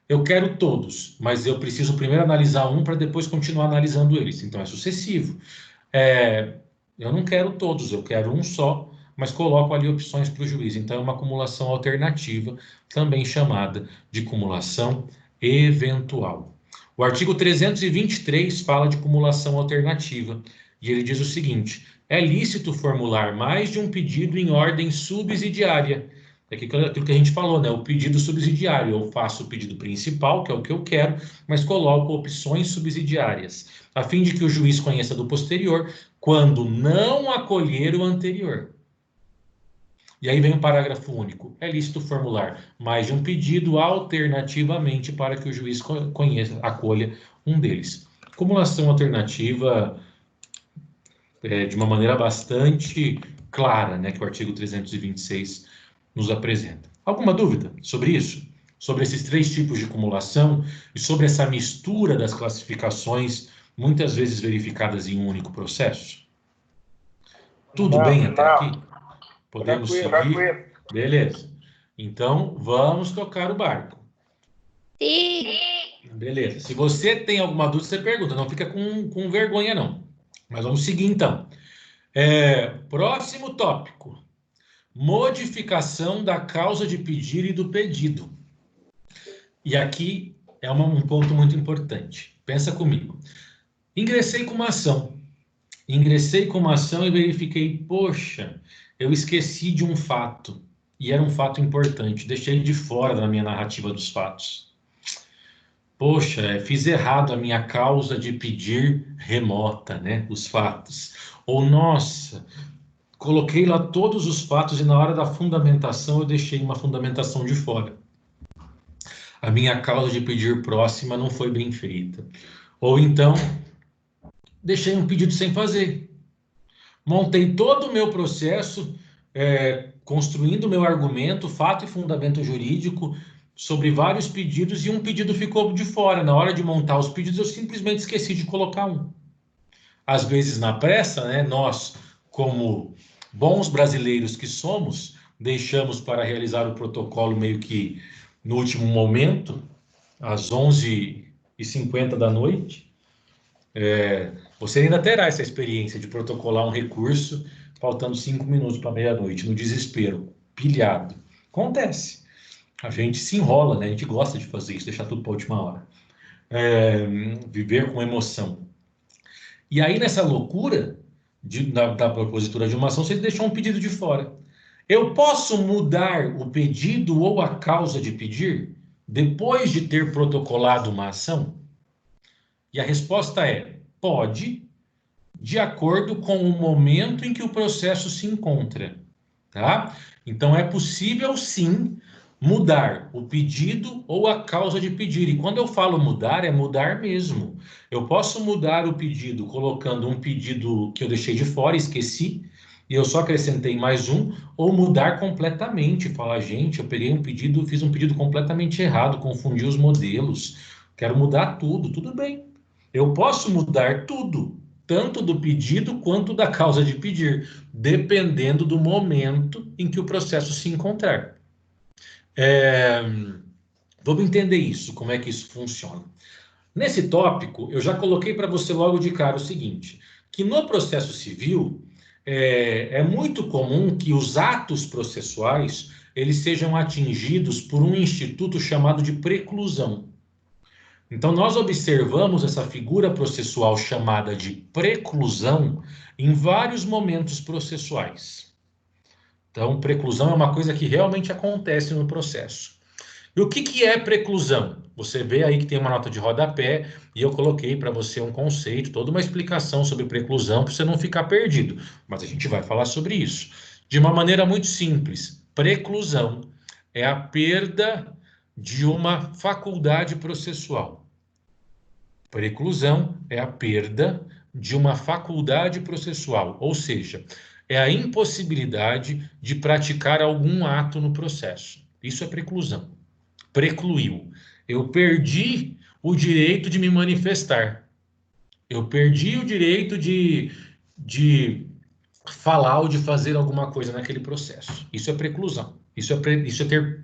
S1: Eu quero todos, mas eu preciso primeiro analisar um para depois continuar analisando eles. Então, é sucessivo. Eu não quero todos, eu quero um só, mas coloco ali opções para o juiz. Então, é uma cumulação alternativa, também chamada de cumulação eventual. O artigo 323 fala de cumulação alternativa, e ele diz o seguinte: é lícito formular mais de um pedido em ordem subsidiária. É aquilo que a gente falou, né? O pedido subsidiário. Eu faço o pedido principal, que é o que eu quero, mas coloco opções subsidiárias, a fim de que o juiz conheça do posterior, quando não acolher o anterior. E aí vem o parágrafo único. É lícito formular mais de um pedido alternativamente para que o juiz acolha um deles. Cumulação alternativa de uma maneira bastante clara, né, que o artigo 326 nos apresenta. Alguma dúvida sobre isso? Sobre esses 3 tipos de cumulação e sobre essa mistura das classificações, muitas vezes verificadas em um único processo? Tudo bem até aqui? Podemos seguir? Beleza. Então, vamos tocar o barco.
S4: Sim.
S1: Beleza. Se você tem alguma dúvida, você pergunta. Não fica com vergonha, não. Mas vamos seguir, então. Próximo tópico. Modificação da causa de pedir e do pedido. E aqui é um ponto muito importante. Pensa comigo. Ingressei com uma ação e verifiquei, poxa, eu esqueci de um fato, e era um fato importante, deixei ele de fora da minha narrativa dos fatos. Poxa, fiz errado a minha causa de pedir remota, né, os fatos. Ou, nossa, coloquei lá todos os fatos e na hora da fundamentação eu deixei uma fundamentação de fora. A minha causa de pedir próxima não foi bem feita. Ou então, deixei um pedido sem fazer. Montei todo o meu processo, construindo o meu argumento, fato e fundamento jurídico, sobre vários pedidos, e um pedido ficou de fora. Na hora de montar os pedidos, eu simplesmente esqueci de colocar um. Às vezes, na pressa, né, nós, como bons brasileiros que somos, deixamos para realizar o protocolo meio que no último momento, às 11h50 da noite. Você ainda terá essa experiência de protocolar um recurso faltando 5 minutos para meia-noite, no desespero, pilhado. Acontece. A gente se enrola, né? A gente gosta de fazer isso, deixar tudo para a última hora. Viver com emoção. E aí, nessa loucura da propositura de uma ação, você deixou um pedido de fora. Eu posso mudar o pedido ou a causa de pedir depois de ter protocolado uma ação? E a resposta é: pode, de acordo com o momento em que o processo se encontra, tá? Então, é possível, sim, mudar o pedido ou a causa de pedir. E quando eu falo mudar, é mudar mesmo. Eu posso mudar o pedido colocando um pedido que eu deixei de fora, esqueci, e eu só acrescentei mais um, ou mudar completamente, falar, gente, eu peguei um pedido, fiz um pedido completamente errado, confundi os modelos, quero mudar tudo, tudo bem. Eu posso mudar tudo, tanto do pedido quanto da causa de pedir, dependendo do momento em que o processo se encontrar. Vamos entender isso, como é que isso funciona. Nesse tópico, eu já coloquei para você logo de cara o seguinte, que no processo civil, é muito comum que os atos processuais, eles sejam atingidos por um instituto chamado de preclusão. Então, nós observamos essa figura processual chamada de preclusão em vários momentos processuais. Então, preclusão é uma coisa que realmente acontece no processo. E o que é preclusão? Você vê aí que tem uma nota de rodapé e eu coloquei para você um conceito, toda uma explicação sobre preclusão para você não ficar perdido. Mas a gente vai falar sobre isso. De uma maneira muito simples, preclusão é a perda de uma faculdade processual. Preclusão é a perda de uma faculdade processual, ou seja, é a impossibilidade de praticar algum ato no processo. Isso é preclusão. Precluiu. Eu perdi o direito de me manifestar. Eu perdi o direito de falar ou de fazer alguma coisa naquele processo. Isso é preclusão. Isso é ter...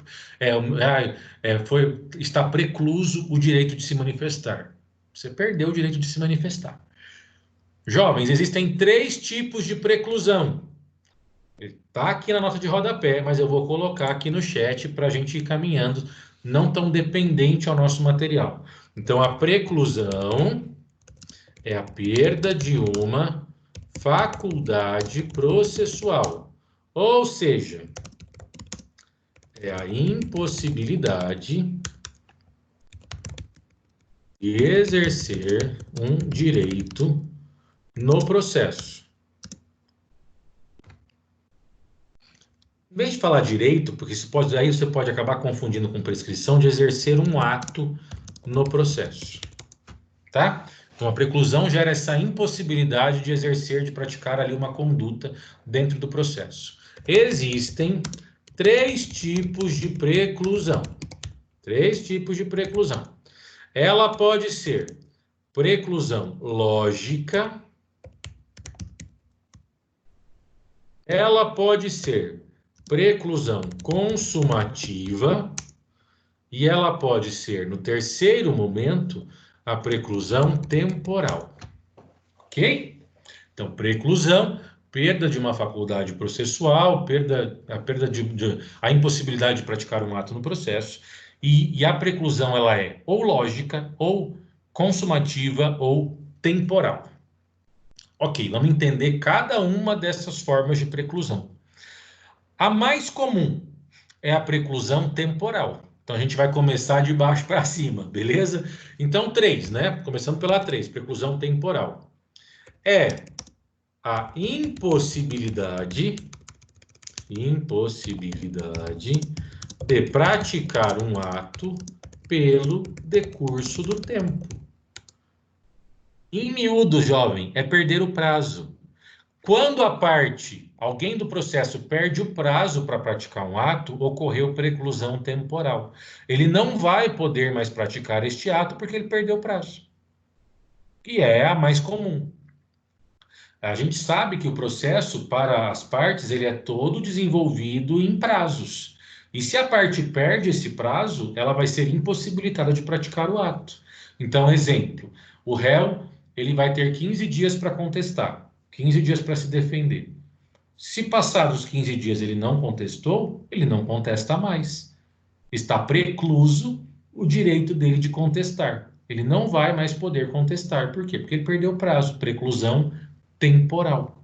S1: está precluso o direito de se manifestar. Você perdeu o direito de se manifestar. Jovens, existem 3 tipos de preclusão. Está aqui na nota de rodapé, mas eu vou colocar aqui no chat para a gente ir caminhando, não tão dependente ao nosso material. Então, a preclusão é a perda de uma faculdade processual. Ou seja, é a impossibilidade de exercer um direito no processo. Em vez de falar direito, porque aí você pode acabar confundindo com prescrição, de exercer um ato no processo. Tá? Então, a preclusão gera essa impossibilidade de exercer, de praticar ali uma conduta dentro do processo. Existem 3 tipos de preclusão. 3 tipos de preclusão. Ela pode ser preclusão lógica. Ela pode ser preclusão consumativa e ela pode ser, no terceiro momento, a preclusão temporal. Ok? Então, preclusão, perda de uma faculdade processual, a impossibilidade de praticar um ato no processo, e a preclusão ela é ou lógica, ou consumativa, ou temporal. Ok, vamos entender cada uma dessas formas de preclusão. A mais comum é a preclusão temporal. Então, a gente vai começar de baixo para cima, beleza? Então, 3, né? Começando pela 3, preclusão temporal. É a impossibilidade de praticar um ato pelo decurso do tempo. Em miúdo, jovem, é perder o prazo. Quando alguém do processo perde o prazo para praticar um ato, ocorreu preclusão temporal. Ele não vai poder mais praticar este ato porque ele perdeu o prazo. E é a mais comum. A gente sabe que o processo para as partes ele é todo desenvolvido em prazos. E se a parte perde esse prazo, ela vai ser impossibilitada de praticar o ato. Então, exemplo, o réu ele vai ter 15 dias para contestar, 15 dias para se defender. Se passados os 15 dias ele não contestou, ele não contesta mais. Está precluso o direito dele de contestar. Ele não vai mais poder contestar. Por quê? Porque ele perdeu o prazo. Preclusão temporal.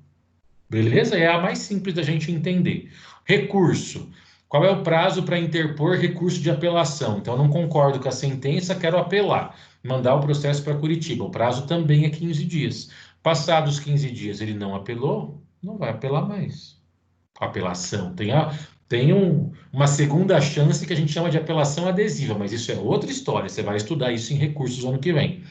S1: Beleza? É a mais simples da gente entender. Recurso. Qual é o prazo para interpor recurso de apelação? Então, eu não concordo com a sentença, quero apelar. Mandar o processo para Curitiba. O prazo também é 15 dias. Passados 15 dias ele não apelou, não vai apelar mais. Apelação. Tem uma segunda chance que a gente chama de apelação adesiva, mas isso é outra história. Você vai estudar isso em recursos ano que vem.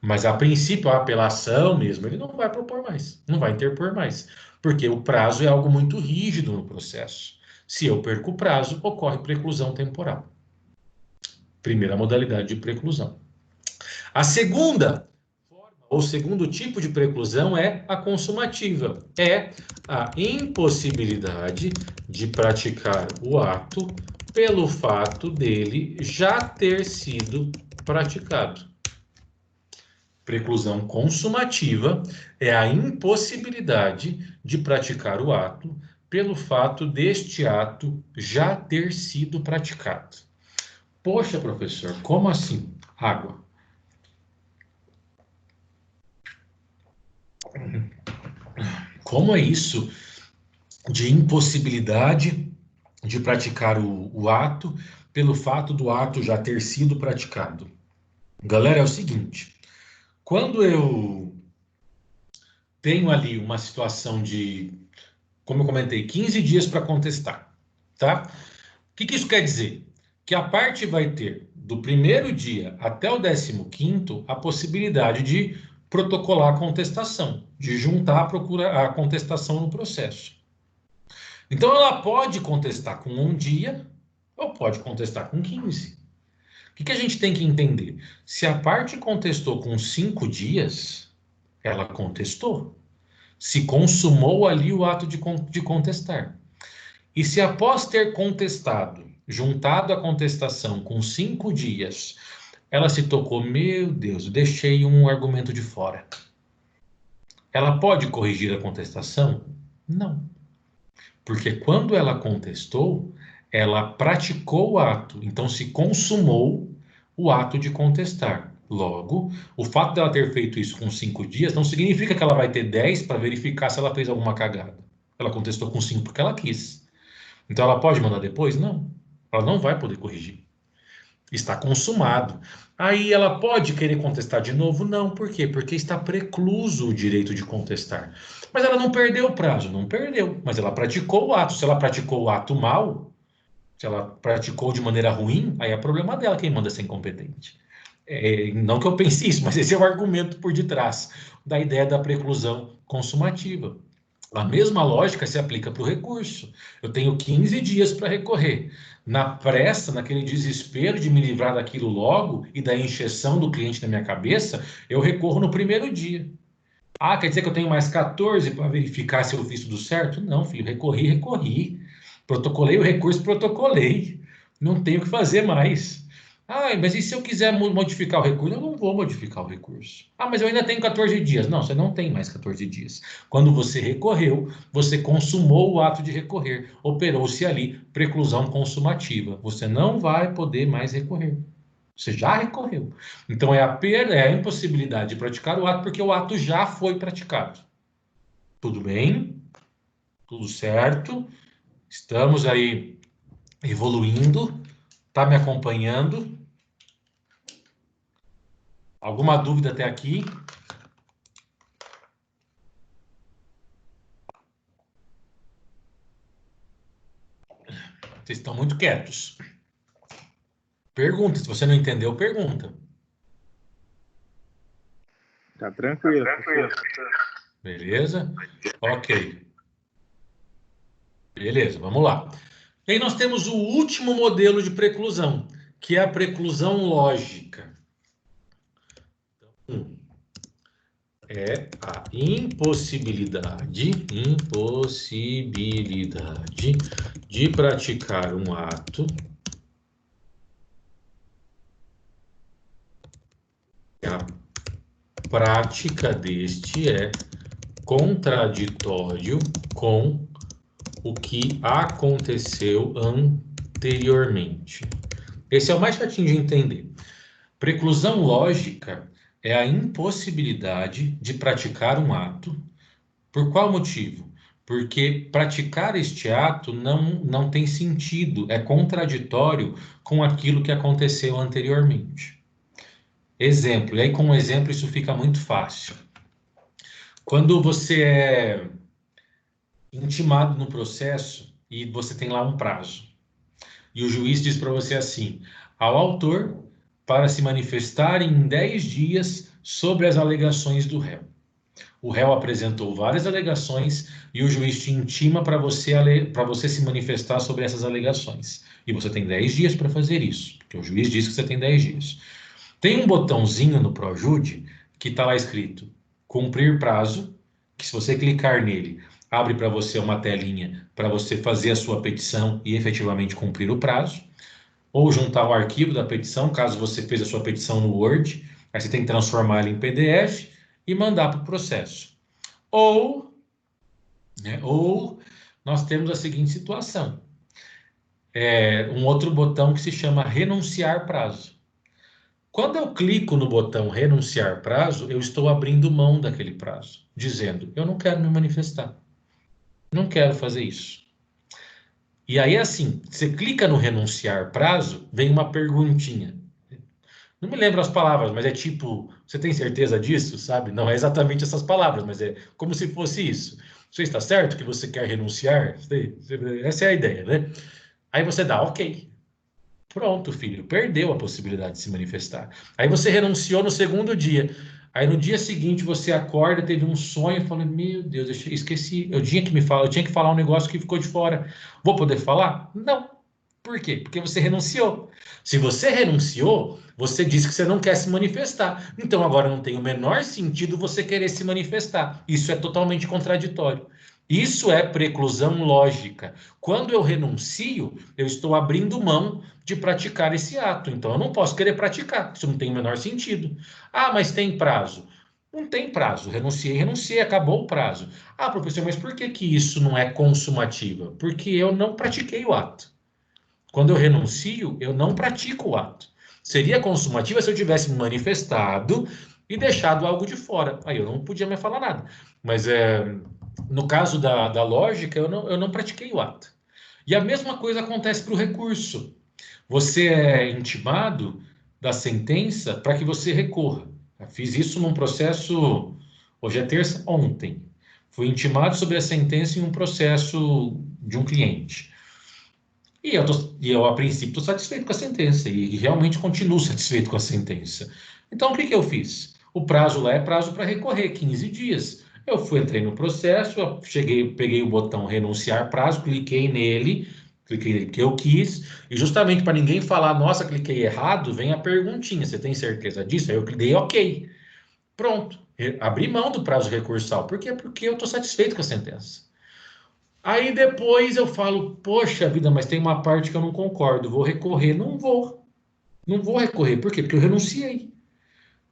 S1: Mas, a princípio, a apelação mesmo, ele não vai propor mais, não vai interpor mais, porque o prazo é algo muito rígido no processo. Se eu perco o prazo, ocorre preclusão temporal. Primeira modalidade de preclusão. A segunda forma, ou segundo tipo de preclusão é a consumativa. É a impossibilidade de praticar o ato pelo fato dele já ter sido praticado. Preclusão consumativa é a impossibilidade de praticar o ato pelo fato deste ato já ter sido praticado. Poxa, professor, como assim? Água. Como é isso de impossibilidade de praticar o ato pelo fato do ato já ter sido praticado? Galera, é o seguinte, quando eu tenho ali uma situação de, como eu comentei, 15 dias para contestar, tá? O que isso quer dizer? Que a parte vai ter, do primeiro dia até o 15º, a possibilidade de protocolar a contestação, de juntar a contestação no processo. Então, ela pode contestar com 1 dia ou pode contestar com 15. O que a gente tem que entender? Se a parte contestou com 5 dias, ela contestou. Se consumou ali o ato de contestar. E se após ter contestado, juntado a contestação com 5 dias, ela se tocou, meu Deus, deixei um argumento de fora. Ela pode corrigir a contestação? Não. Porque quando ela contestou, ela praticou o ato, então se consumou o ato de contestar. Logo, o fato dela ter feito isso com 5 dias não significa que ela vai ter 10 para verificar se ela fez alguma cagada. Ela contestou com 5 porque ela quis. Então ela pode mandar depois? Não. Ela não vai poder corrigir. Está consumado. Aí ela pode querer contestar de novo? Não. Por quê? Porque está precluso o direito de contestar. Mas ela não perdeu o prazo? Não perdeu. Mas ela praticou o ato. Se ela praticou o ato mal, se ela praticou de maneira ruim, aí é problema dela, quem manda ser incompetente. Não que eu pense isso, mas esse é o argumento por detrás da ideia da preclusão consumativa. A mesma lógica se aplica para o recurso. Eu tenho 15 dias para recorrer. Na pressa, naquele desespero de me livrar daquilo logo e da encheção do cliente na minha cabeça, eu recorro no primeiro dia. Ah, quer dizer que eu tenho mais 14 para verificar se eu fiz tudo certo? Não, filho, recorri. Protocolei o recurso, protocolei. Não tenho o que fazer mais. Ah, mas e se eu quiser modificar o recurso? Eu não vou modificar o recurso. Ah, mas eu ainda tenho 14 dias. Não, você não tem mais 14 dias. Quando você recorreu, você consumou o ato de recorrer. Operou-se ali preclusão consumativa. Você não vai poder mais recorrer. Você já recorreu. Então, é a perda, é a impossibilidade de praticar o ato, porque o ato já foi praticado. Tudo bem? Tudo certo? Estamos aí evoluindo. Tá me acompanhando? Alguma dúvida até aqui? Vocês estão muito quietos. Pergunta. Se você não entendeu, pergunta.
S2: Tá tranquilo.
S1: Beleza? Ok. Beleza, vamos lá. E aí nós temos o último modelo de preclusão, que é a preclusão lógica. Então, é a impossibilidade de praticar um ato a prática deste é contraditório com o que aconteceu anteriormente. Esse é o mais chatinho de entender. Preclusão lógica é a impossibilidade de praticar um ato. Por qual motivo? Porque praticar este ato não tem sentido, é contraditório com aquilo que aconteceu anteriormente. Exemplo, e aí com um exemplo isso fica muito fácil. Quando você é intimado no processo e você tem lá um prazo. E o juiz diz para você assim: ao autor para se manifestar em 10 dias sobre as alegações do réu. O réu apresentou várias alegações e o juiz te intima para você se manifestar sobre essas alegações. E você tem 10 dias para fazer isso, porque o juiz diz que você tem 10 dias. Tem um botãozinho no Projude que está lá escrito cumprir prazo, que se você clicar nele, abre para você uma telinha para você fazer a sua petição e efetivamente cumprir o prazo, ou juntar o arquivo da petição, caso você fez a sua petição no Word, aí você tem que transformar ele em PDF e mandar para o processo. Ou nós temos a seguinte situação, um outro botão que se chama renunciar prazo. Quando eu clico no botão renunciar prazo, eu estou abrindo mão daquele prazo, dizendo, eu não quero me manifestar, não quero fazer isso. E aí, assim, você clica no renunciar prazo, vem uma perguntinha. Não me lembro as palavras, mas é tipo, você tem certeza disso, sabe? Não é exatamente essas palavras, mas é como se fosse isso. Você está certo que você quer renunciar? Essa é a ideia, né? Aí você dá ok. Pronto, filho, perdeu a possibilidade de se manifestar. Aí você renunciou no segundo dia. Aí no dia seguinte você acorda, teve um sonho e fala: meu Deus, eu esqueci, eu tinha que falar um negócio que ficou de fora. Vou poder falar? Não. Por quê? Porque você renunciou. Se você renunciou, você disse que você não quer se manifestar. Então agora não tem o menor sentido você querer se manifestar. Isso é totalmente contraditório. Isso é preclusão lógica. Quando eu renuncio, eu estou abrindo mão de praticar esse ato. Então eu não posso querer praticar. Isso não tem o menor sentido. Ah, mas tem prazo. Não tem prazo. Renunciei, acabou o prazo. Ah, professor, mas por que que isso não é consumativa? Porque eu não pratiquei o ato. Quando eu renuncio, eu não pratico o ato. Seria consumativa se eu tivesse me manifestado e deixado algo de fora. Aí eu não podia mais falar nada. Mas no caso da lógica, eu não pratiquei o ato. E a mesma coisa acontece para o recurso. Você é intimado da sentença para que você recorra. Eu fiz isso num processo, hoje é terça, ontem. Fui intimado sobre a sentença em um processo de um cliente. E eu, a princípio, estou satisfeito com a sentença e realmente continuo satisfeito com a sentença. Então, o que que eu fiz? O prazo lá é prazo para recorrer, 15 dias. Entrei no processo, eu peguei o botão renunciar prazo, cliquei nele, cliquei que eu quis, e justamente para ninguém falar, nossa, cliquei errado, vem a perguntinha, você tem certeza disso? Aí eu cliquei ok. Pronto, abri mão do prazo recursal. Por quê? Porque eu estou satisfeito com a sentença. Aí depois eu falo, poxa vida, mas tem uma parte que eu não concordo, vou recorrer. Não vou recorrer. Por quê? Porque eu renunciei.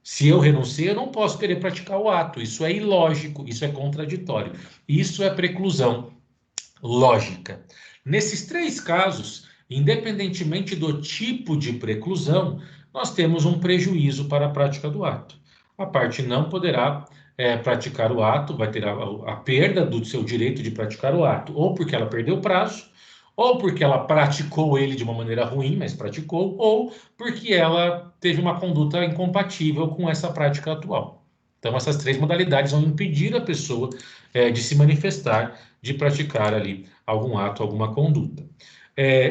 S1: Se eu renunciei, eu não posso querer praticar o ato. Isso é ilógico, isso é contraditório. Isso é preclusão lógica. Nesses três casos, independentemente do tipo de preclusão, nós temos um prejuízo para a prática do ato. A parte não poderá praticar o ato, vai ter a perda do seu direito de praticar o ato, ou porque ela perdeu o prazo, ou porque ela praticou ele de uma maneira ruim, mas praticou, ou porque ela teve uma conduta incompatível com essa prática atual. Então, essas três modalidades vão impedir a pessoa de se manifestar, de praticar ali algum ato, alguma conduta.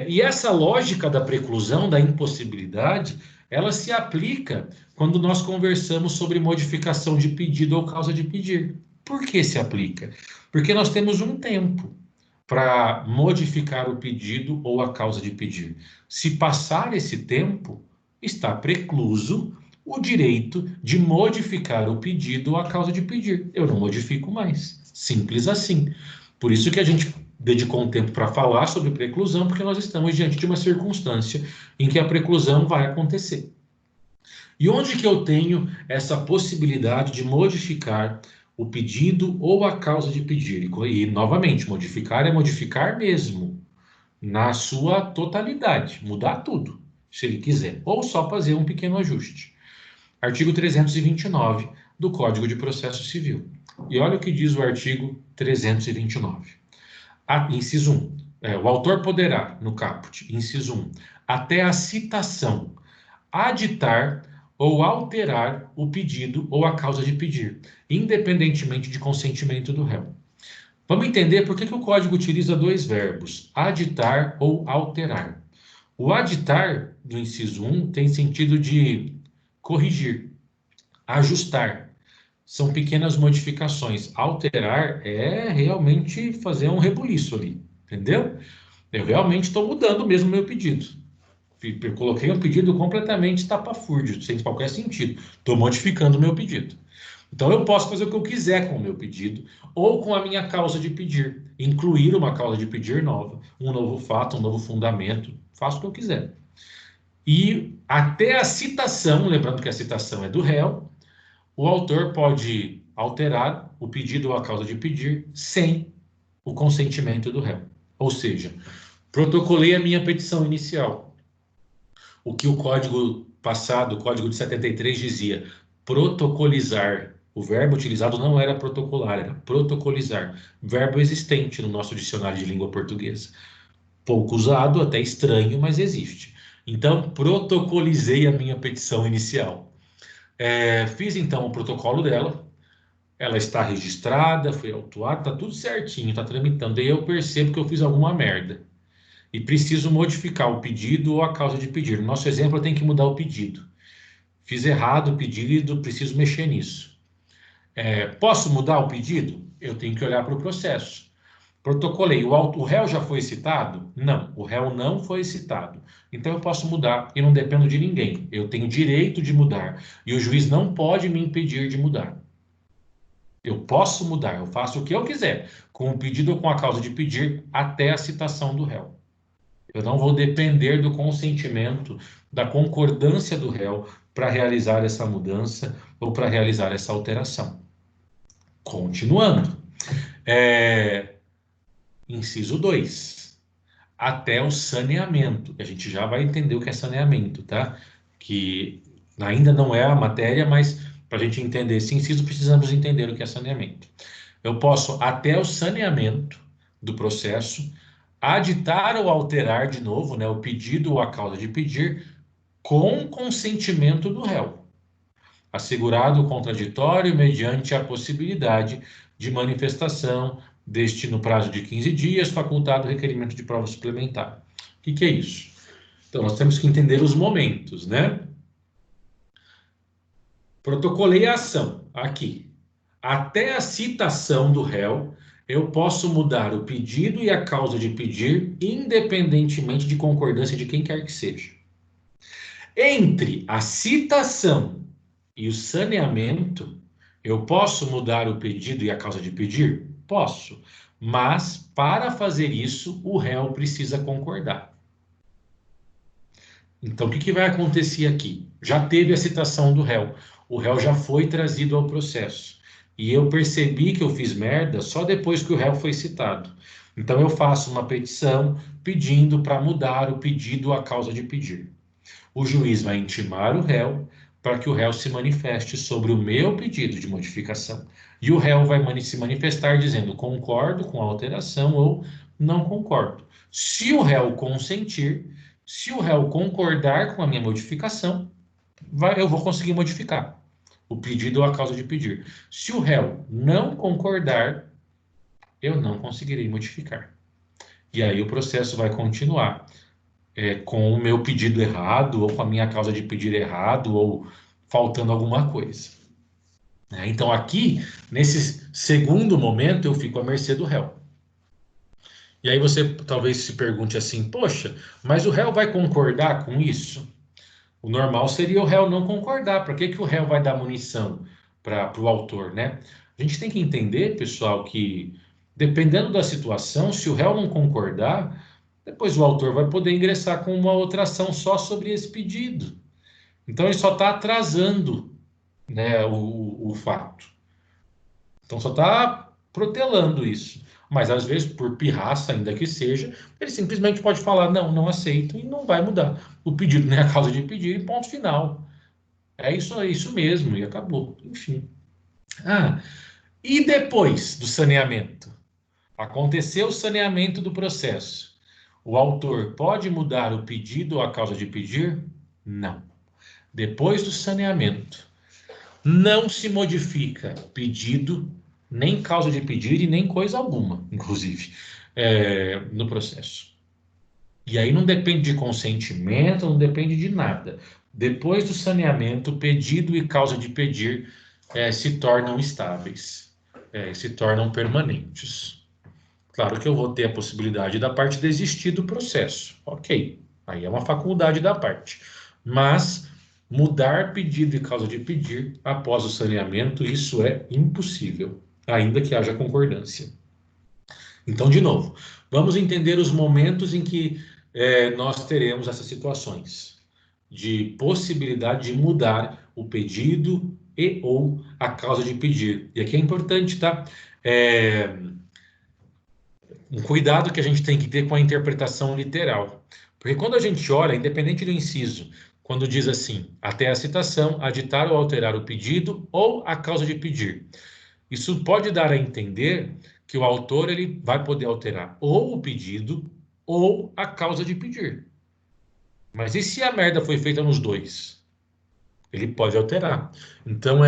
S1: E essa lógica da preclusão, da impossibilidade, ela se aplica quando nós conversamos sobre modificação de pedido ou causa de pedir. Por que se aplica? Porque nós temos um tempo para modificar o pedido ou a causa de pedir. Se passar esse tempo, está precluso o direito de modificar o pedido ou a causa de pedir. Eu não modifico mais. Simples assim. Por isso que a gente dedicou um tempo para falar sobre preclusão, porque nós estamos diante de uma circunstância em que a preclusão vai acontecer. E onde que eu tenho essa possibilidade de modificar o pedido ou a causa de pedir? E novamente, modificar é modificar mesmo, na sua totalidade, mudar tudo, se ele quiser, ou só fazer um pequeno ajuste. Artigo 329 do Código de Processo Civil. E olha o que diz o artigo 329. Inciso 1. O autor poderá, no caput, inciso 1, até a citação, aditar ou alterar o pedido ou a causa de pedir, independentemente de consentimento do réu. Vamos entender por que o código utiliza dois verbos, aditar ou alterar. O aditar, do inciso 1, tem sentido de corrigir, ajustar. São pequenas modificações. Alterar é realmente fazer um rebuliço ali, entendeu? Eu realmente estou mudando mesmo o meu pedido. Eu coloquei um pedido completamente estapafúrdio, sem qualquer sentido. Estou modificando o meu pedido. Então, eu posso fazer o que eu quiser com o meu pedido ou com a minha causa de pedir. Incluir uma causa de pedir nova, um novo fato, um novo fundamento. Faço o que eu quiser. E até a citação, lembrando que a citação é do réu, o autor pode alterar o pedido ou a causa de pedir sem o consentimento do réu. Ou seja, protocolei a minha petição inicial. O que o código passado, o código de 73, dizia, protocolizar. O verbo utilizado não era protocolar, era protocolizar. Verbo existente no nosso dicionário de língua portuguesa. Pouco usado, até estranho, mas existe. Então, protocolizei a minha petição inicial. Fiz, então, o protocolo dela. Ela está registrada, foi autuada, está tudo certinho, está tramitando. Daí eu percebo que eu fiz alguma merda. E preciso modificar o pedido ou a causa de pedir. No nosso exemplo, eu tenho que mudar o pedido. Fiz errado o pedido, preciso mexer nisso. Posso mudar o pedido? Eu tenho que olhar para o processo. Protocolei. O réu já foi citado? Não, o réu não foi citado. Então eu posso mudar e não dependo de ninguém. Eu tenho direito de mudar e o juiz não pode me impedir de mudar. Eu posso mudar, eu faço o que eu quiser, com o pedido ou com a causa de pedir, até a citação do réu. Eu não vou depender do consentimento, da concordância do réu para realizar essa mudança ou para realizar essa alteração. Continuando. Inciso 2. Até o saneamento. A gente já vai entender o que é saneamento, tá? Que ainda não é a matéria, mas para a gente entender esse inciso, precisamos entender o que é saneamento. Eu posso, até o saneamento do processo, aditar ou alterar de novo, né, o pedido ou a causa de pedir com consentimento do réu, assegurado o contraditório mediante a possibilidade de manifestação deste no prazo de 15 dias, facultado o requerimento de prova suplementar. O que é isso? Então, nós temos que entender os momentos, né? Protocolei a ação aqui. Até a citação do réu, eu posso mudar o pedido e a causa de pedir, independentemente de concordância de quem quer que seja. Entre a citação e o saneamento, eu posso mudar o pedido e a causa de pedir? Posso. Mas, para fazer isso, o réu precisa concordar. Então, o que vai acontecer aqui? Já teve a citação do réu. O réu já foi trazido ao processo. E eu percebi que eu fiz merda só depois que o réu foi citado. Então, eu faço uma petição pedindo para mudar o pedido ou a causa de pedir. O juiz vai intimar o réu para que o réu se manifeste sobre o meu pedido de modificação. E o réu vai se manifestar dizendo concordo com a alteração ou não concordo. Se o réu consentir, se o réu concordar com a minha modificação, eu vou conseguir modificar o pedido ou a causa de pedir. Se o réu não concordar, eu não conseguirei modificar. E aí o processo vai continuar com o meu pedido errado, ou com a minha causa de pedir errado, ou faltando alguma coisa. Então aqui, nesse segundo momento, eu fico à mercê do réu. E aí você talvez se pergunte assim, poxa, mas o réu vai concordar com isso? O normal seria o réu não concordar. Para que o réu vai dar munição para o autor, né? A gente tem que entender, pessoal, que dependendo da situação, se o réu não concordar, depois o autor vai poder ingressar com uma outra ação só sobre esse pedido. Então ele só está atrasando, né, o fato. Então só está protelando isso. Mas às vezes, por pirraça ainda que seja, ele simplesmente pode falar, não aceito, e não vai mudar o pedido, nem a causa de pedir, e ponto final. É isso mesmo, e acabou. Enfim. E depois do saneamento? Aconteceu o saneamento do processo. O autor pode mudar o pedido ou a causa de pedir? Não. Depois do saneamento, não se modifica pedido, nem causa de pedido e nem coisa alguma, inclusive, no processo. E aí não depende de consentimento, não depende de nada. Depois do saneamento, pedido e causa de pedir se tornam estáveis, se tornam permanentes. Claro que eu vou ter a possibilidade da parte desistir do processo. Ok, aí é uma faculdade da parte. Mas mudar pedido e causa de pedir após o saneamento, isso é impossível, ainda que haja concordância. Então, de novo, vamos entender os momentos em que nós teremos essas situações de possibilidade de mudar o pedido e ou a causa de pedir. E aqui é importante, tá? Um cuidado que a gente tem que ter com a interpretação literal. Porque quando a gente olha, independente do inciso, quando diz assim, até a citação, aditar ou alterar o pedido ou a causa de pedir. Isso pode dar a entender que o autor ele vai poder alterar ou o pedido ou a causa de pedir. Mas e se a merda foi feita nos dois? Ele pode alterar. Então,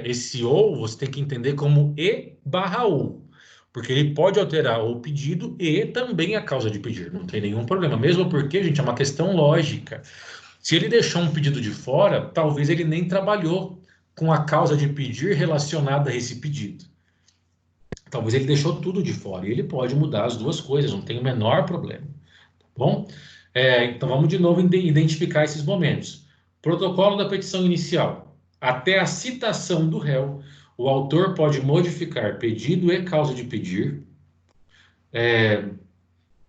S1: esse ou você tem que entender como e/ou. Porque ele pode alterar o pedido e também a causa de pedir. Não tem nenhum problema. Mesmo porque, gente, é uma questão lógica. Se ele deixou um pedido de fora, talvez ele nem trabalhou com a causa de pedir relacionada a esse pedido. Talvez ele deixou tudo de fora. E ele pode mudar as duas coisas, não tem o menor problema. Tá bom? Então vamos de novo identificar esses momentos. Protocolo da petição inicial. Até a citação do réu, o autor pode modificar pedido e causa de pedir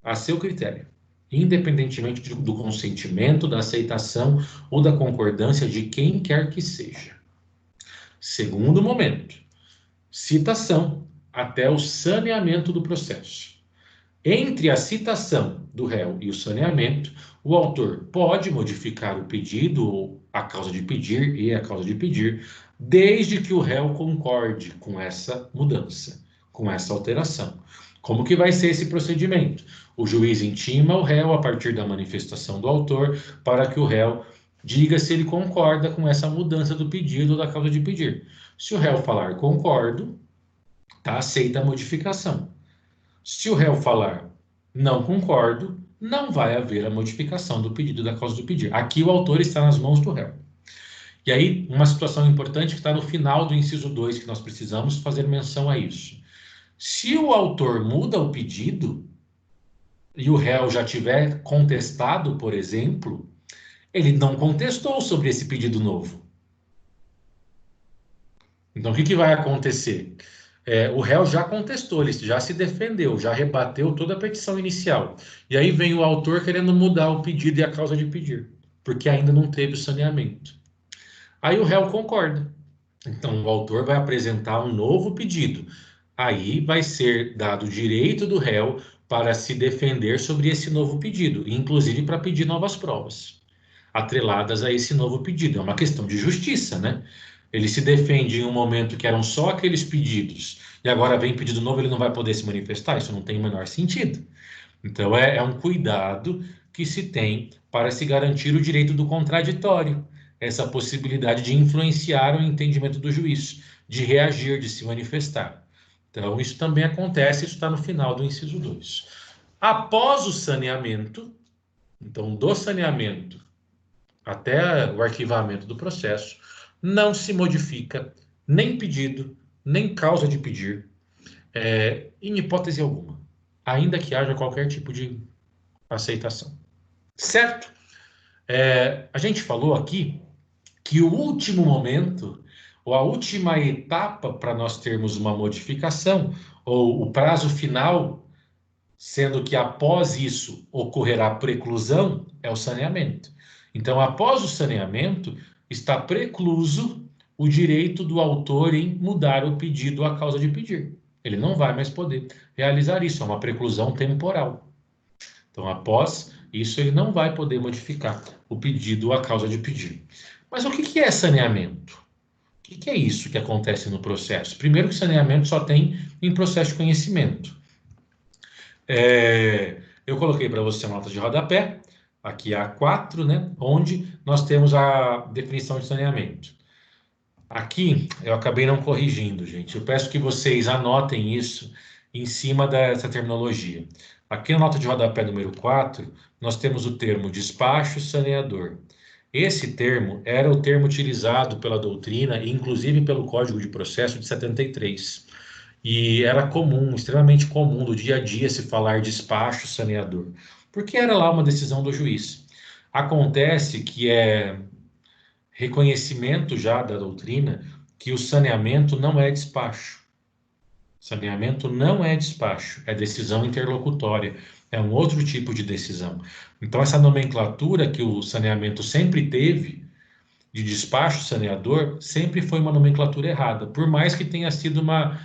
S1: a seu critério, independentemente do consentimento, da aceitação ou da concordância de quem quer que seja. Segundo momento, citação até o saneamento do processo. Entre a citação do réu e o saneamento, o autor pode modificar o pedido ou a causa de pedir e a causa de pedir, desde que o réu concorde com essa mudança, com essa alteração. Como que vai ser esse procedimento? O juiz intima o réu a partir da manifestação do autor para que o réu diga se ele concorda com essa mudança do pedido ou da causa de pedir. Se o réu falar concordo, tá aceita a modificação. Se o réu falar não concordo, não vai haver a modificação do pedido da causa do pedir. Aqui o autor está nas mãos do réu. E aí, uma situação importante que está no final do inciso 2, que nós precisamos fazer menção a isso. Se o autor muda o pedido e o réu já tiver contestado, por exemplo, ele não contestou sobre esse pedido novo. Então, o que vai acontecer? O réu já contestou, ele já se defendeu, já rebateu toda a petição inicial. E aí vem o autor querendo mudar o pedido e a causa de pedir, porque ainda não teve o saneamento. Aí o réu concorda. Então, o autor vai apresentar um novo pedido. Aí vai ser dado o direito do réu para se defender sobre esse novo pedido, inclusive para pedir novas provas, atreladas a esse novo pedido. É uma questão de justiça, né? Ele se defende em um momento que eram só aqueles pedidos, e agora vem pedido novo, ele não vai poder se manifestar? Isso não tem o menor sentido. Então, é um cuidado que se tem para se garantir o direito do contraditório, essa possibilidade de influenciar o entendimento do juiz, de reagir, de se manifestar. Então, isso também acontece, isso está no final do inciso 2. Após o saneamento, então, do saneamento até o arquivamento do processo, não se modifica nem pedido, nem causa de pedir, em hipótese alguma, ainda que haja qualquer tipo de aceitação. Certo? A gente falou aqui que o último momento, ou a última etapa para nós termos uma modificação, ou o prazo final, sendo que após isso ocorrerá a preclusão, é o saneamento. Então, após o saneamento, está precluso o direito do autor em mudar o pedido ou a causa de pedir. Ele não vai mais poder realizar isso, é uma preclusão temporal. Então, após isso, ele não vai poder modificar o pedido ou a causa de pedir. Mas o que é saneamento? O que é isso que acontece no processo? Primeiro que saneamento só tem em processo de conhecimento. Eu coloquei para você a nota de rodapé, aqui a A4, né, onde nós temos a definição de saneamento. Aqui eu acabei não corrigindo, gente. Eu peço que vocês anotem isso em cima dessa terminologia. Aqui na nota de rodapé número 4, nós temos o termo despacho saneador. Esse termo era o termo utilizado pela doutrina e inclusive pelo Código de Processo de 73. E era comum, extremamente comum do dia a dia se falar despacho saneador, porque era lá uma decisão do juiz. Acontece que é reconhecimento já da doutrina que o saneamento não é despacho. Saneamento não é despacho, é decisão interlocutória, é um outro tipo de decisão. Então, essa nomenclatura que o saneamento sempre teve, de despacho saneador, sempre foi uma nomenclatura errada, por mais que tenha sido uma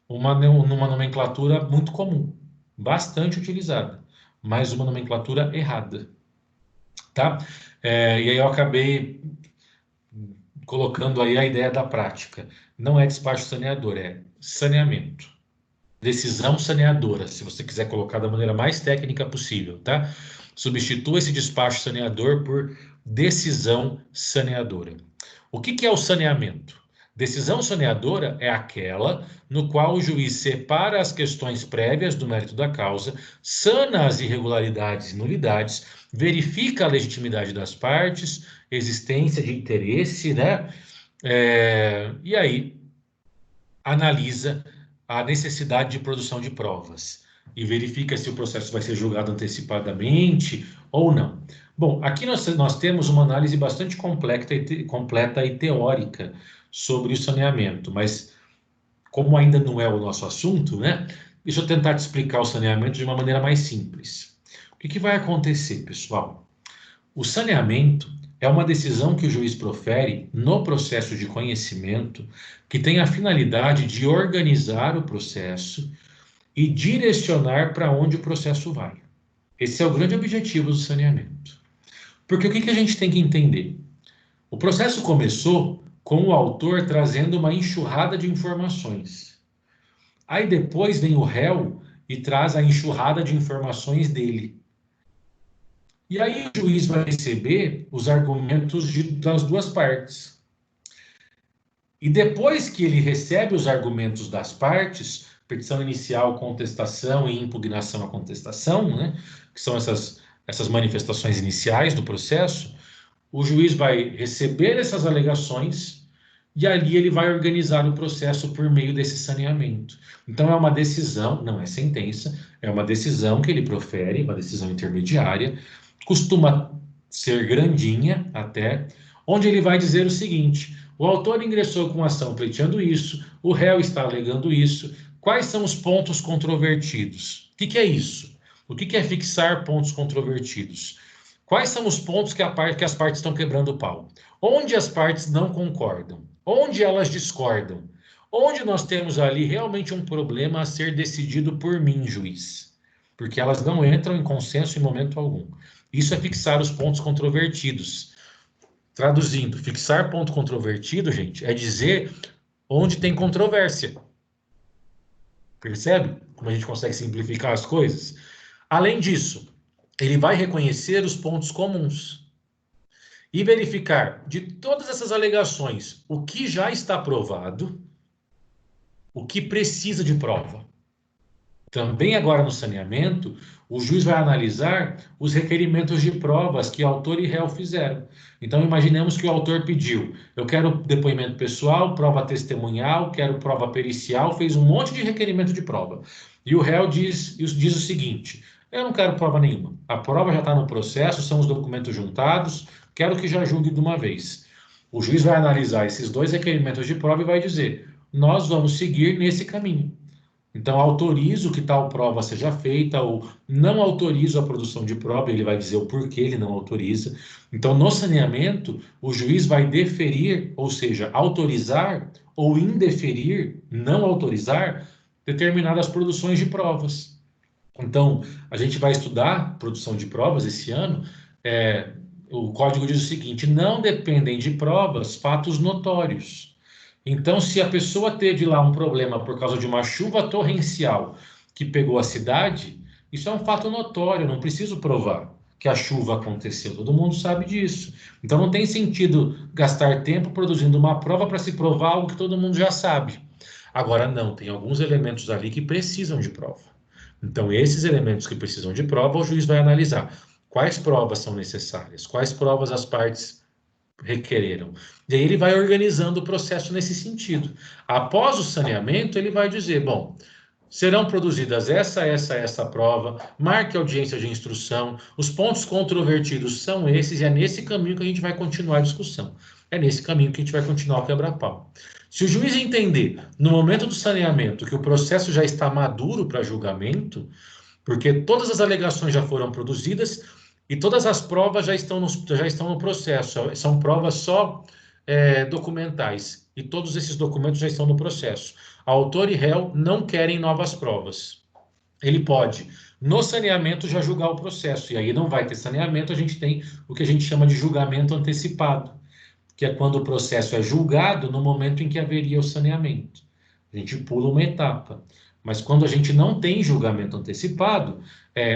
S1: nomenclatura muito comum, bastante utilizada, mas uma nomenclatura errada, tá? E aí eu acabei colocando aí a ideia da prática. Não é despacho saneador, é saneamento. Decisão saneadora, se você quiser colocar da maneira mais técnica possível, tá? Substitua esse despacho saneador por decisão saneadora. O que é o saneamento? Decisão saneadora é aquela no qual o juiz separa as questões prévias do mérito da causa, sana as irregularidades e nulidades, verifica a legitimidade das partes, existência de interesse, né? E aí analisa a necessidade de produção de provas e verifica se o processo vai ser julgado antecipadamente ou não. Bom, aqui nós temos uma análise bastante completa e teórica sobre o saneamento, mas como ainda não é o nosso assunto, né? Deixa eu tentar te explicar o saneamento de uma maneira mais simples. O que vai acontecer, pessoal? O saneamento é uma decisão que o juiz profere no processo de conhecimento que tem a finalidade de organizar o processo e direcionar para onde o processo vai. Esse é o grande objetivo do saneamento. Porque o que a gente tem que entender? O processo começou com o autor trazendo uma enxurrada de informações. Aí depois vem o réu e traz a enxurrada de informações dele. E aí o juiz vai receber os argumentos das duas partes. E depois que ele recebe os argumentos das partes, petição inicial, contestação e impugnação à contestação, né, que são essas manifestações iniciais do processo, o juiz vai receber essas alegações e ali ele vai organizar o processo por meio desse saneamento. Então é uma decisão, não é sentença, é uma decisão que ele profere, uma decisão intermediária, costuma ser grandinha até, onde ele vai dizer o seguinte: o autor ingressou com ação pleiteando isso, o réu está alegando isso, quais são os pontos controvertidos? O que é isso? O que é fixar pontos controvertidos? Quais são os pontos que as partes estão quebrando o pau? Onde as partes não concordam? Onde elas discordam? Onde nós temos ali realmente um problema a ser decidido por mim, juiz? Porque elas não entram em consenso em momento algum. Isso é fixar os pontos controvertidos. Traduzindo, fixar ponto controvertido, gente, é dizer onde tem controvérsia. Percebe como a gente consegue simplificar as coisas? Além disso, ele vai reconhecer os pontos comuns e verificar de todas essas alegações o que já está provado, o que precisa de prova. Também agora no saneamento, o juiz vai analisar os requerimentos de provas que autor e réu fizeram. Então, imaginemos que o autor pediu: eu quero depoimento pessoal, prova testemunhal, quero prova pericial, fez um monte de requerimento de prova. E o réu diz o seguinte: eu não quero prova nenhuma. A prova já está no processo, são os documentos juntados, quero que já julgue de uma vez. O juiz vai analisar esses dois requerimentos de prova e vai dizer: nós vamos seguir nesse caminho. Então, autorizo que tal prova seja feita ou não autorizo a produção de prova, ele vai dizer o porquê ele não autoriza. Então, no saneamento, o juiz vai deferir, ou seja, autorizar ou indeferir, não autorizar, determinadas produções de provas. Então, a gente vai estudar produção de provas esse ano. O código diz o seguinte: não dependem de provas fatos notórios. Então, se a pessoa teve lá um problema por causa de uma chuva torrencial que pegou a cidade, isso é um fato notório, não preciso provar. que a chuva aconteceu. Todo mundo sabe disso. Então não tem sentido gastar tempo produzindo uma prova para se provar algo que todo mundo já sabe. Agora não, tem alguns elementos ali que precisam de prova. Então esses elementos que precisam de prova, o juiz vai analisar quais provas são necessárias, quais provas as partes requereram. E aí ele vai organizando o processo nesse sentido. Após o saneamento, ele vai dizer, bom, serão produzidas essa prova, marque audiência de instrução, os pontos controvertidos são esses, e é nesse caminho que a gente vai continuar a discussão. É nesse caminho que a gente vai continuar o quebra-pau. Se o juiz entender, no momento do saneamento, que o processo já está maduro para julgamento, porque todas as alegações já foram produzidas e todas as provas já estão no processo, são provas só documentais, e todos esses documentos já estão no processo. Autor e réu não querem novas provas. Ele pode, no saneamento, já julgar o processo, e aí não vai ter saneamento, a gente tem o que a gente chama de julgamento antecipado, que é quando o processo é julgado no momento em que haveria o saneamento. A gente pula uma etapa. Mas quando a gente não tem julgamento antecipado,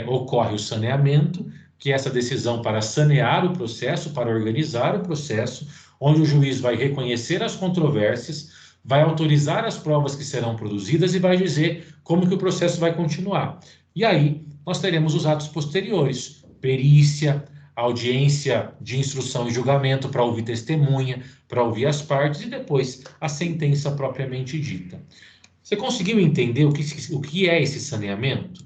S1: ocorre o saneamento, que é essa decisão para sanear o processo, para organizar o processo, onde o juiz vai reconhecer as controvérsias, vai autorizar as provas que serão produzidas e vai dizer como que o processo vai continuar. E aí nós teremos os atos posteriores, perícia, audiência de instrução e julgamento para ouvir testemunha, para ouvir as partes e depois a sentença propriamente dita. Você conseguiu entender o que é esse saneamento?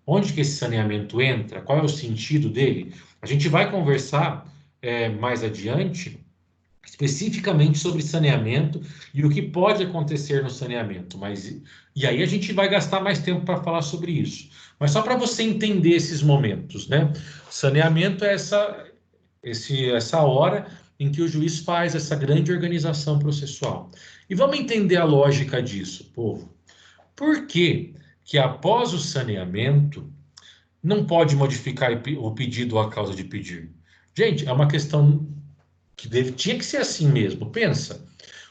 S1: Onde que esse saneamento entra? Qual é o sentido dele? A gente vai conversar mais adiante especificamente sobre saneamento e o que pode acontecer no saneamento, e aí a gente vai gastar mais tempo para falar sobre isso. Mas só para você entender esses momentos, né? Saneamento é essa hora em que o juiz faz essa grande organização processual. E vamos entender a lógica disso, povo. Por que que após o saneamento não pode modificar o pedido ou a causa de pedir? Gente, é uma questão que tinha que ser assim mesmo. Pensa,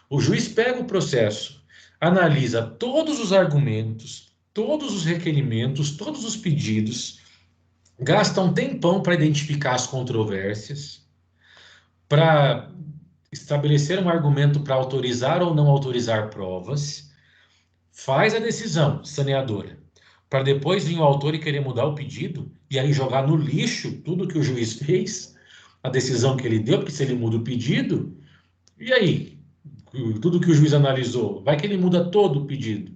S1: o juiz pega o processo, analisa todos os argumentos, todos os requerimentos, todos os pedidos, gasta um tempão para identificar as controvérsias, para estabelecer um argumento para autorizar ou não autorizar provas, faz a decisão saneadora, para depois vir o autor e querer mudar o pedido, e aí jogar no lixo tudo que o juiz fez, a decisão que ele deu, porque se ele muda o pedido, e aí? Tudo que o juiz analisou, vai que ele muda todo o pedido.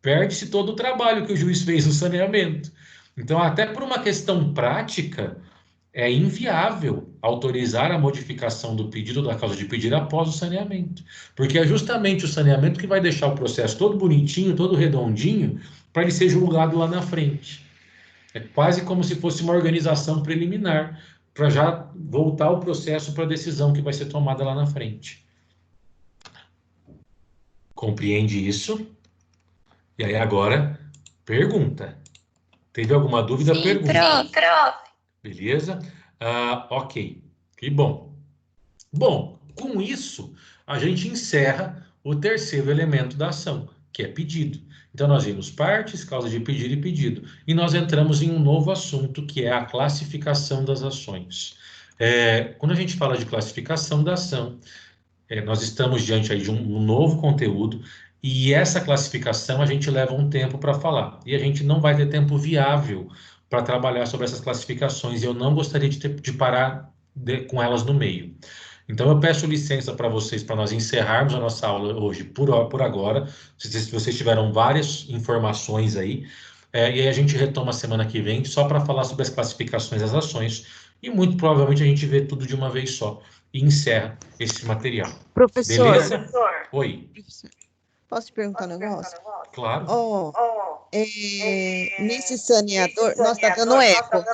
S1: Perde-se todo o trabalho que o juiz fez no saneamento. Então, até por uma questão prática, é inviável autorizar a modificação do pedido da causa de pedir após o saneamento. Porque é justamente o saneamento que vai deixar o processo todo bonitinho, todo redondinho, para ele ser julgado lá na frente. É quase como se fosse uma organização preliminar, para já voltar o processo para a decisão que vai ser tomada lá na frente. Compreende isso? E aí agora, pergunta. Teve alguma dúvida?
S4: Sim,
S1: Pergunta.
S4: prof.
S1: Beleza? Ok. Que bom. Bom, com isso, a gente encerra o terceiro elemento da ação, que é pedido. Então, nós vimos partes, causa de pedir e pedido. E nós entramos em um novo assunto, que é a classificação das ações. Quando a gente fala de classificação da ação, nós estamos diante aí de um novo conteúdo, e essa classificação a gente leva um tempo para falar. E a gente não vai ter tempo viável para trabalhar sobre essas classificações, e eu não gostaria de parar com elas no meio. Então, eu peço licença para vocês, para nós encerrarmos a nossa aula hoje por agora. Se vocês tiveram várias informações aí, e aí a gente retoma semana que vem, só para falar sobre as classificações das ações, e muito provavelmente a gente vê tudo de uma vez só, e encerra esse material.
S6: Professor.
S1: Beleza? Oi.
S6: Posso te perguntar um negócio?
S1: Claro.
S6: Nesse saneador... Nossa, tá dando eco.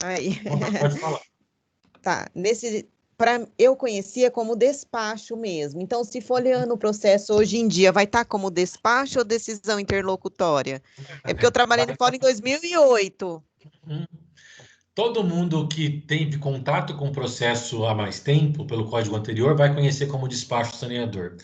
S6: Aí.
S1: Pode falar.
S6: Tá, eu conhecia como despacho mesmo. Então, se folheando o processo hoje em dia, vai estar como despacho ou decisão interlocutória? É porque eu trabalhei no fórum em 2008.
S1: Todo mundo que teve contato com o processo há mais tempo, pelo código anterior, vai conhecer como despacho saneador.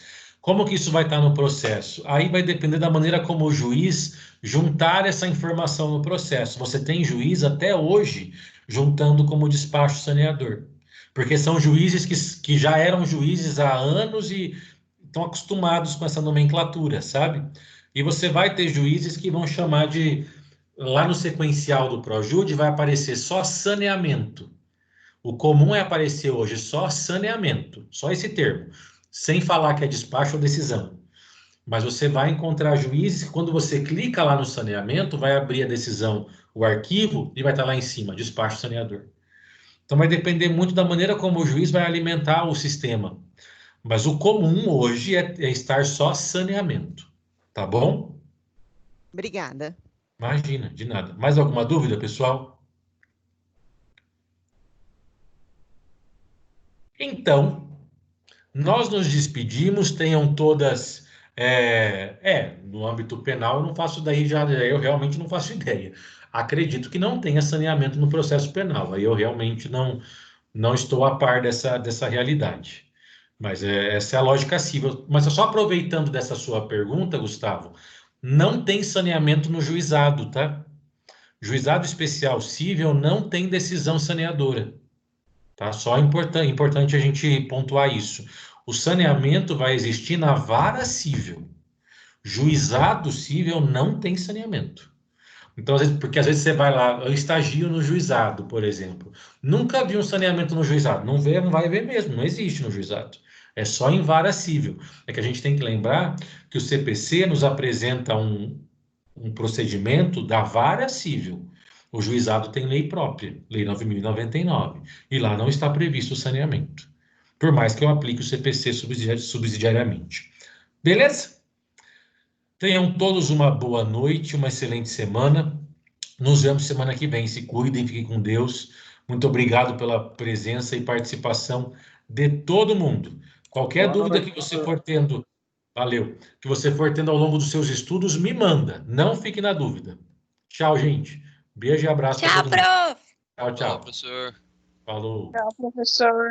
S1: Como que isso vai estar no processo? Aí vai depender da maneira como o juiz juntar essa informação no processo. Você tem juiz até hoje juntando como despacho saneador, porque são juízes que já eram juízes há anos e estão acostumados com essa nomenclatura, sabe? E você vai ter juízes que vão chamar de, lá no sequencial do Projude, vai aparecer só saneamento. O comum é aparecer hoje só saneamento, só esse termo, sem falar que é despacho ou decisão. Mas você vai encontrar juízes que, quando você clica lá no saneamento, vai abrir a decisão, o arquivo, e vai estar lá em cima, despacho saneador. Então vai depender muito da maneira como o juiz vai alimentar o sistema. Mas o comum hoje é estar só saneamento. Tá bom?
S6: Obrigada.
S1: Imagina, de nada. Mais alguma dúvida, pessoal? Então, nós nos despedimos, tenham todas... no âmbito penal eu não faço daí já, eu realmente não faço ideia. Acredito que não tenha saneamento no processo penal, aí eu realmente não estou a par dessa realidade. Mas essa é a lógica civil. Mas só aproveitando dessa sua pergunta, Gustavo, não tem saneamento no juizado, tá? Juizado especial civil não tem decisão saneadora, tá? Só é importante a gente pontuar isso. O saneamento vai existir na vara civil. Juizado civil não tem saneamento. Então, porque às vezes você vai lá, eu estagio no juizado, por exemplo. Nunca vi um saneamento no juizado. Não vai ver mesmo, não existe no juizado. É só em vara civil. É que a gente tem que lembrar que o CPC nos apresenta um procedimento da vara civil. O juizado tem lei própria, Lei 9.099, e lá não está previsto o saneamento, por mais que eu aplique o CPC subsidiariamente. Beleza? Tenham todos uma boa noite, uma excelente semana. Nos vemos semana que vem. Se cuidem, fiquem com Deus. Muito obrigado pela presença e participação de todo mundo. Qualquer dúvida que você for tendo, valeu, que você for tendo ao longo dos seus estudos, me manda. Não fique na dúvida. Tchau, gente. Beijo e abraço para
S4: Tchau,
S1: todo mundo.
S4: prof.
S1: Tchau,
S7: Falou,
S1: tchau.
S7: professor.
S1: Falou.
S8: Tchau, professor.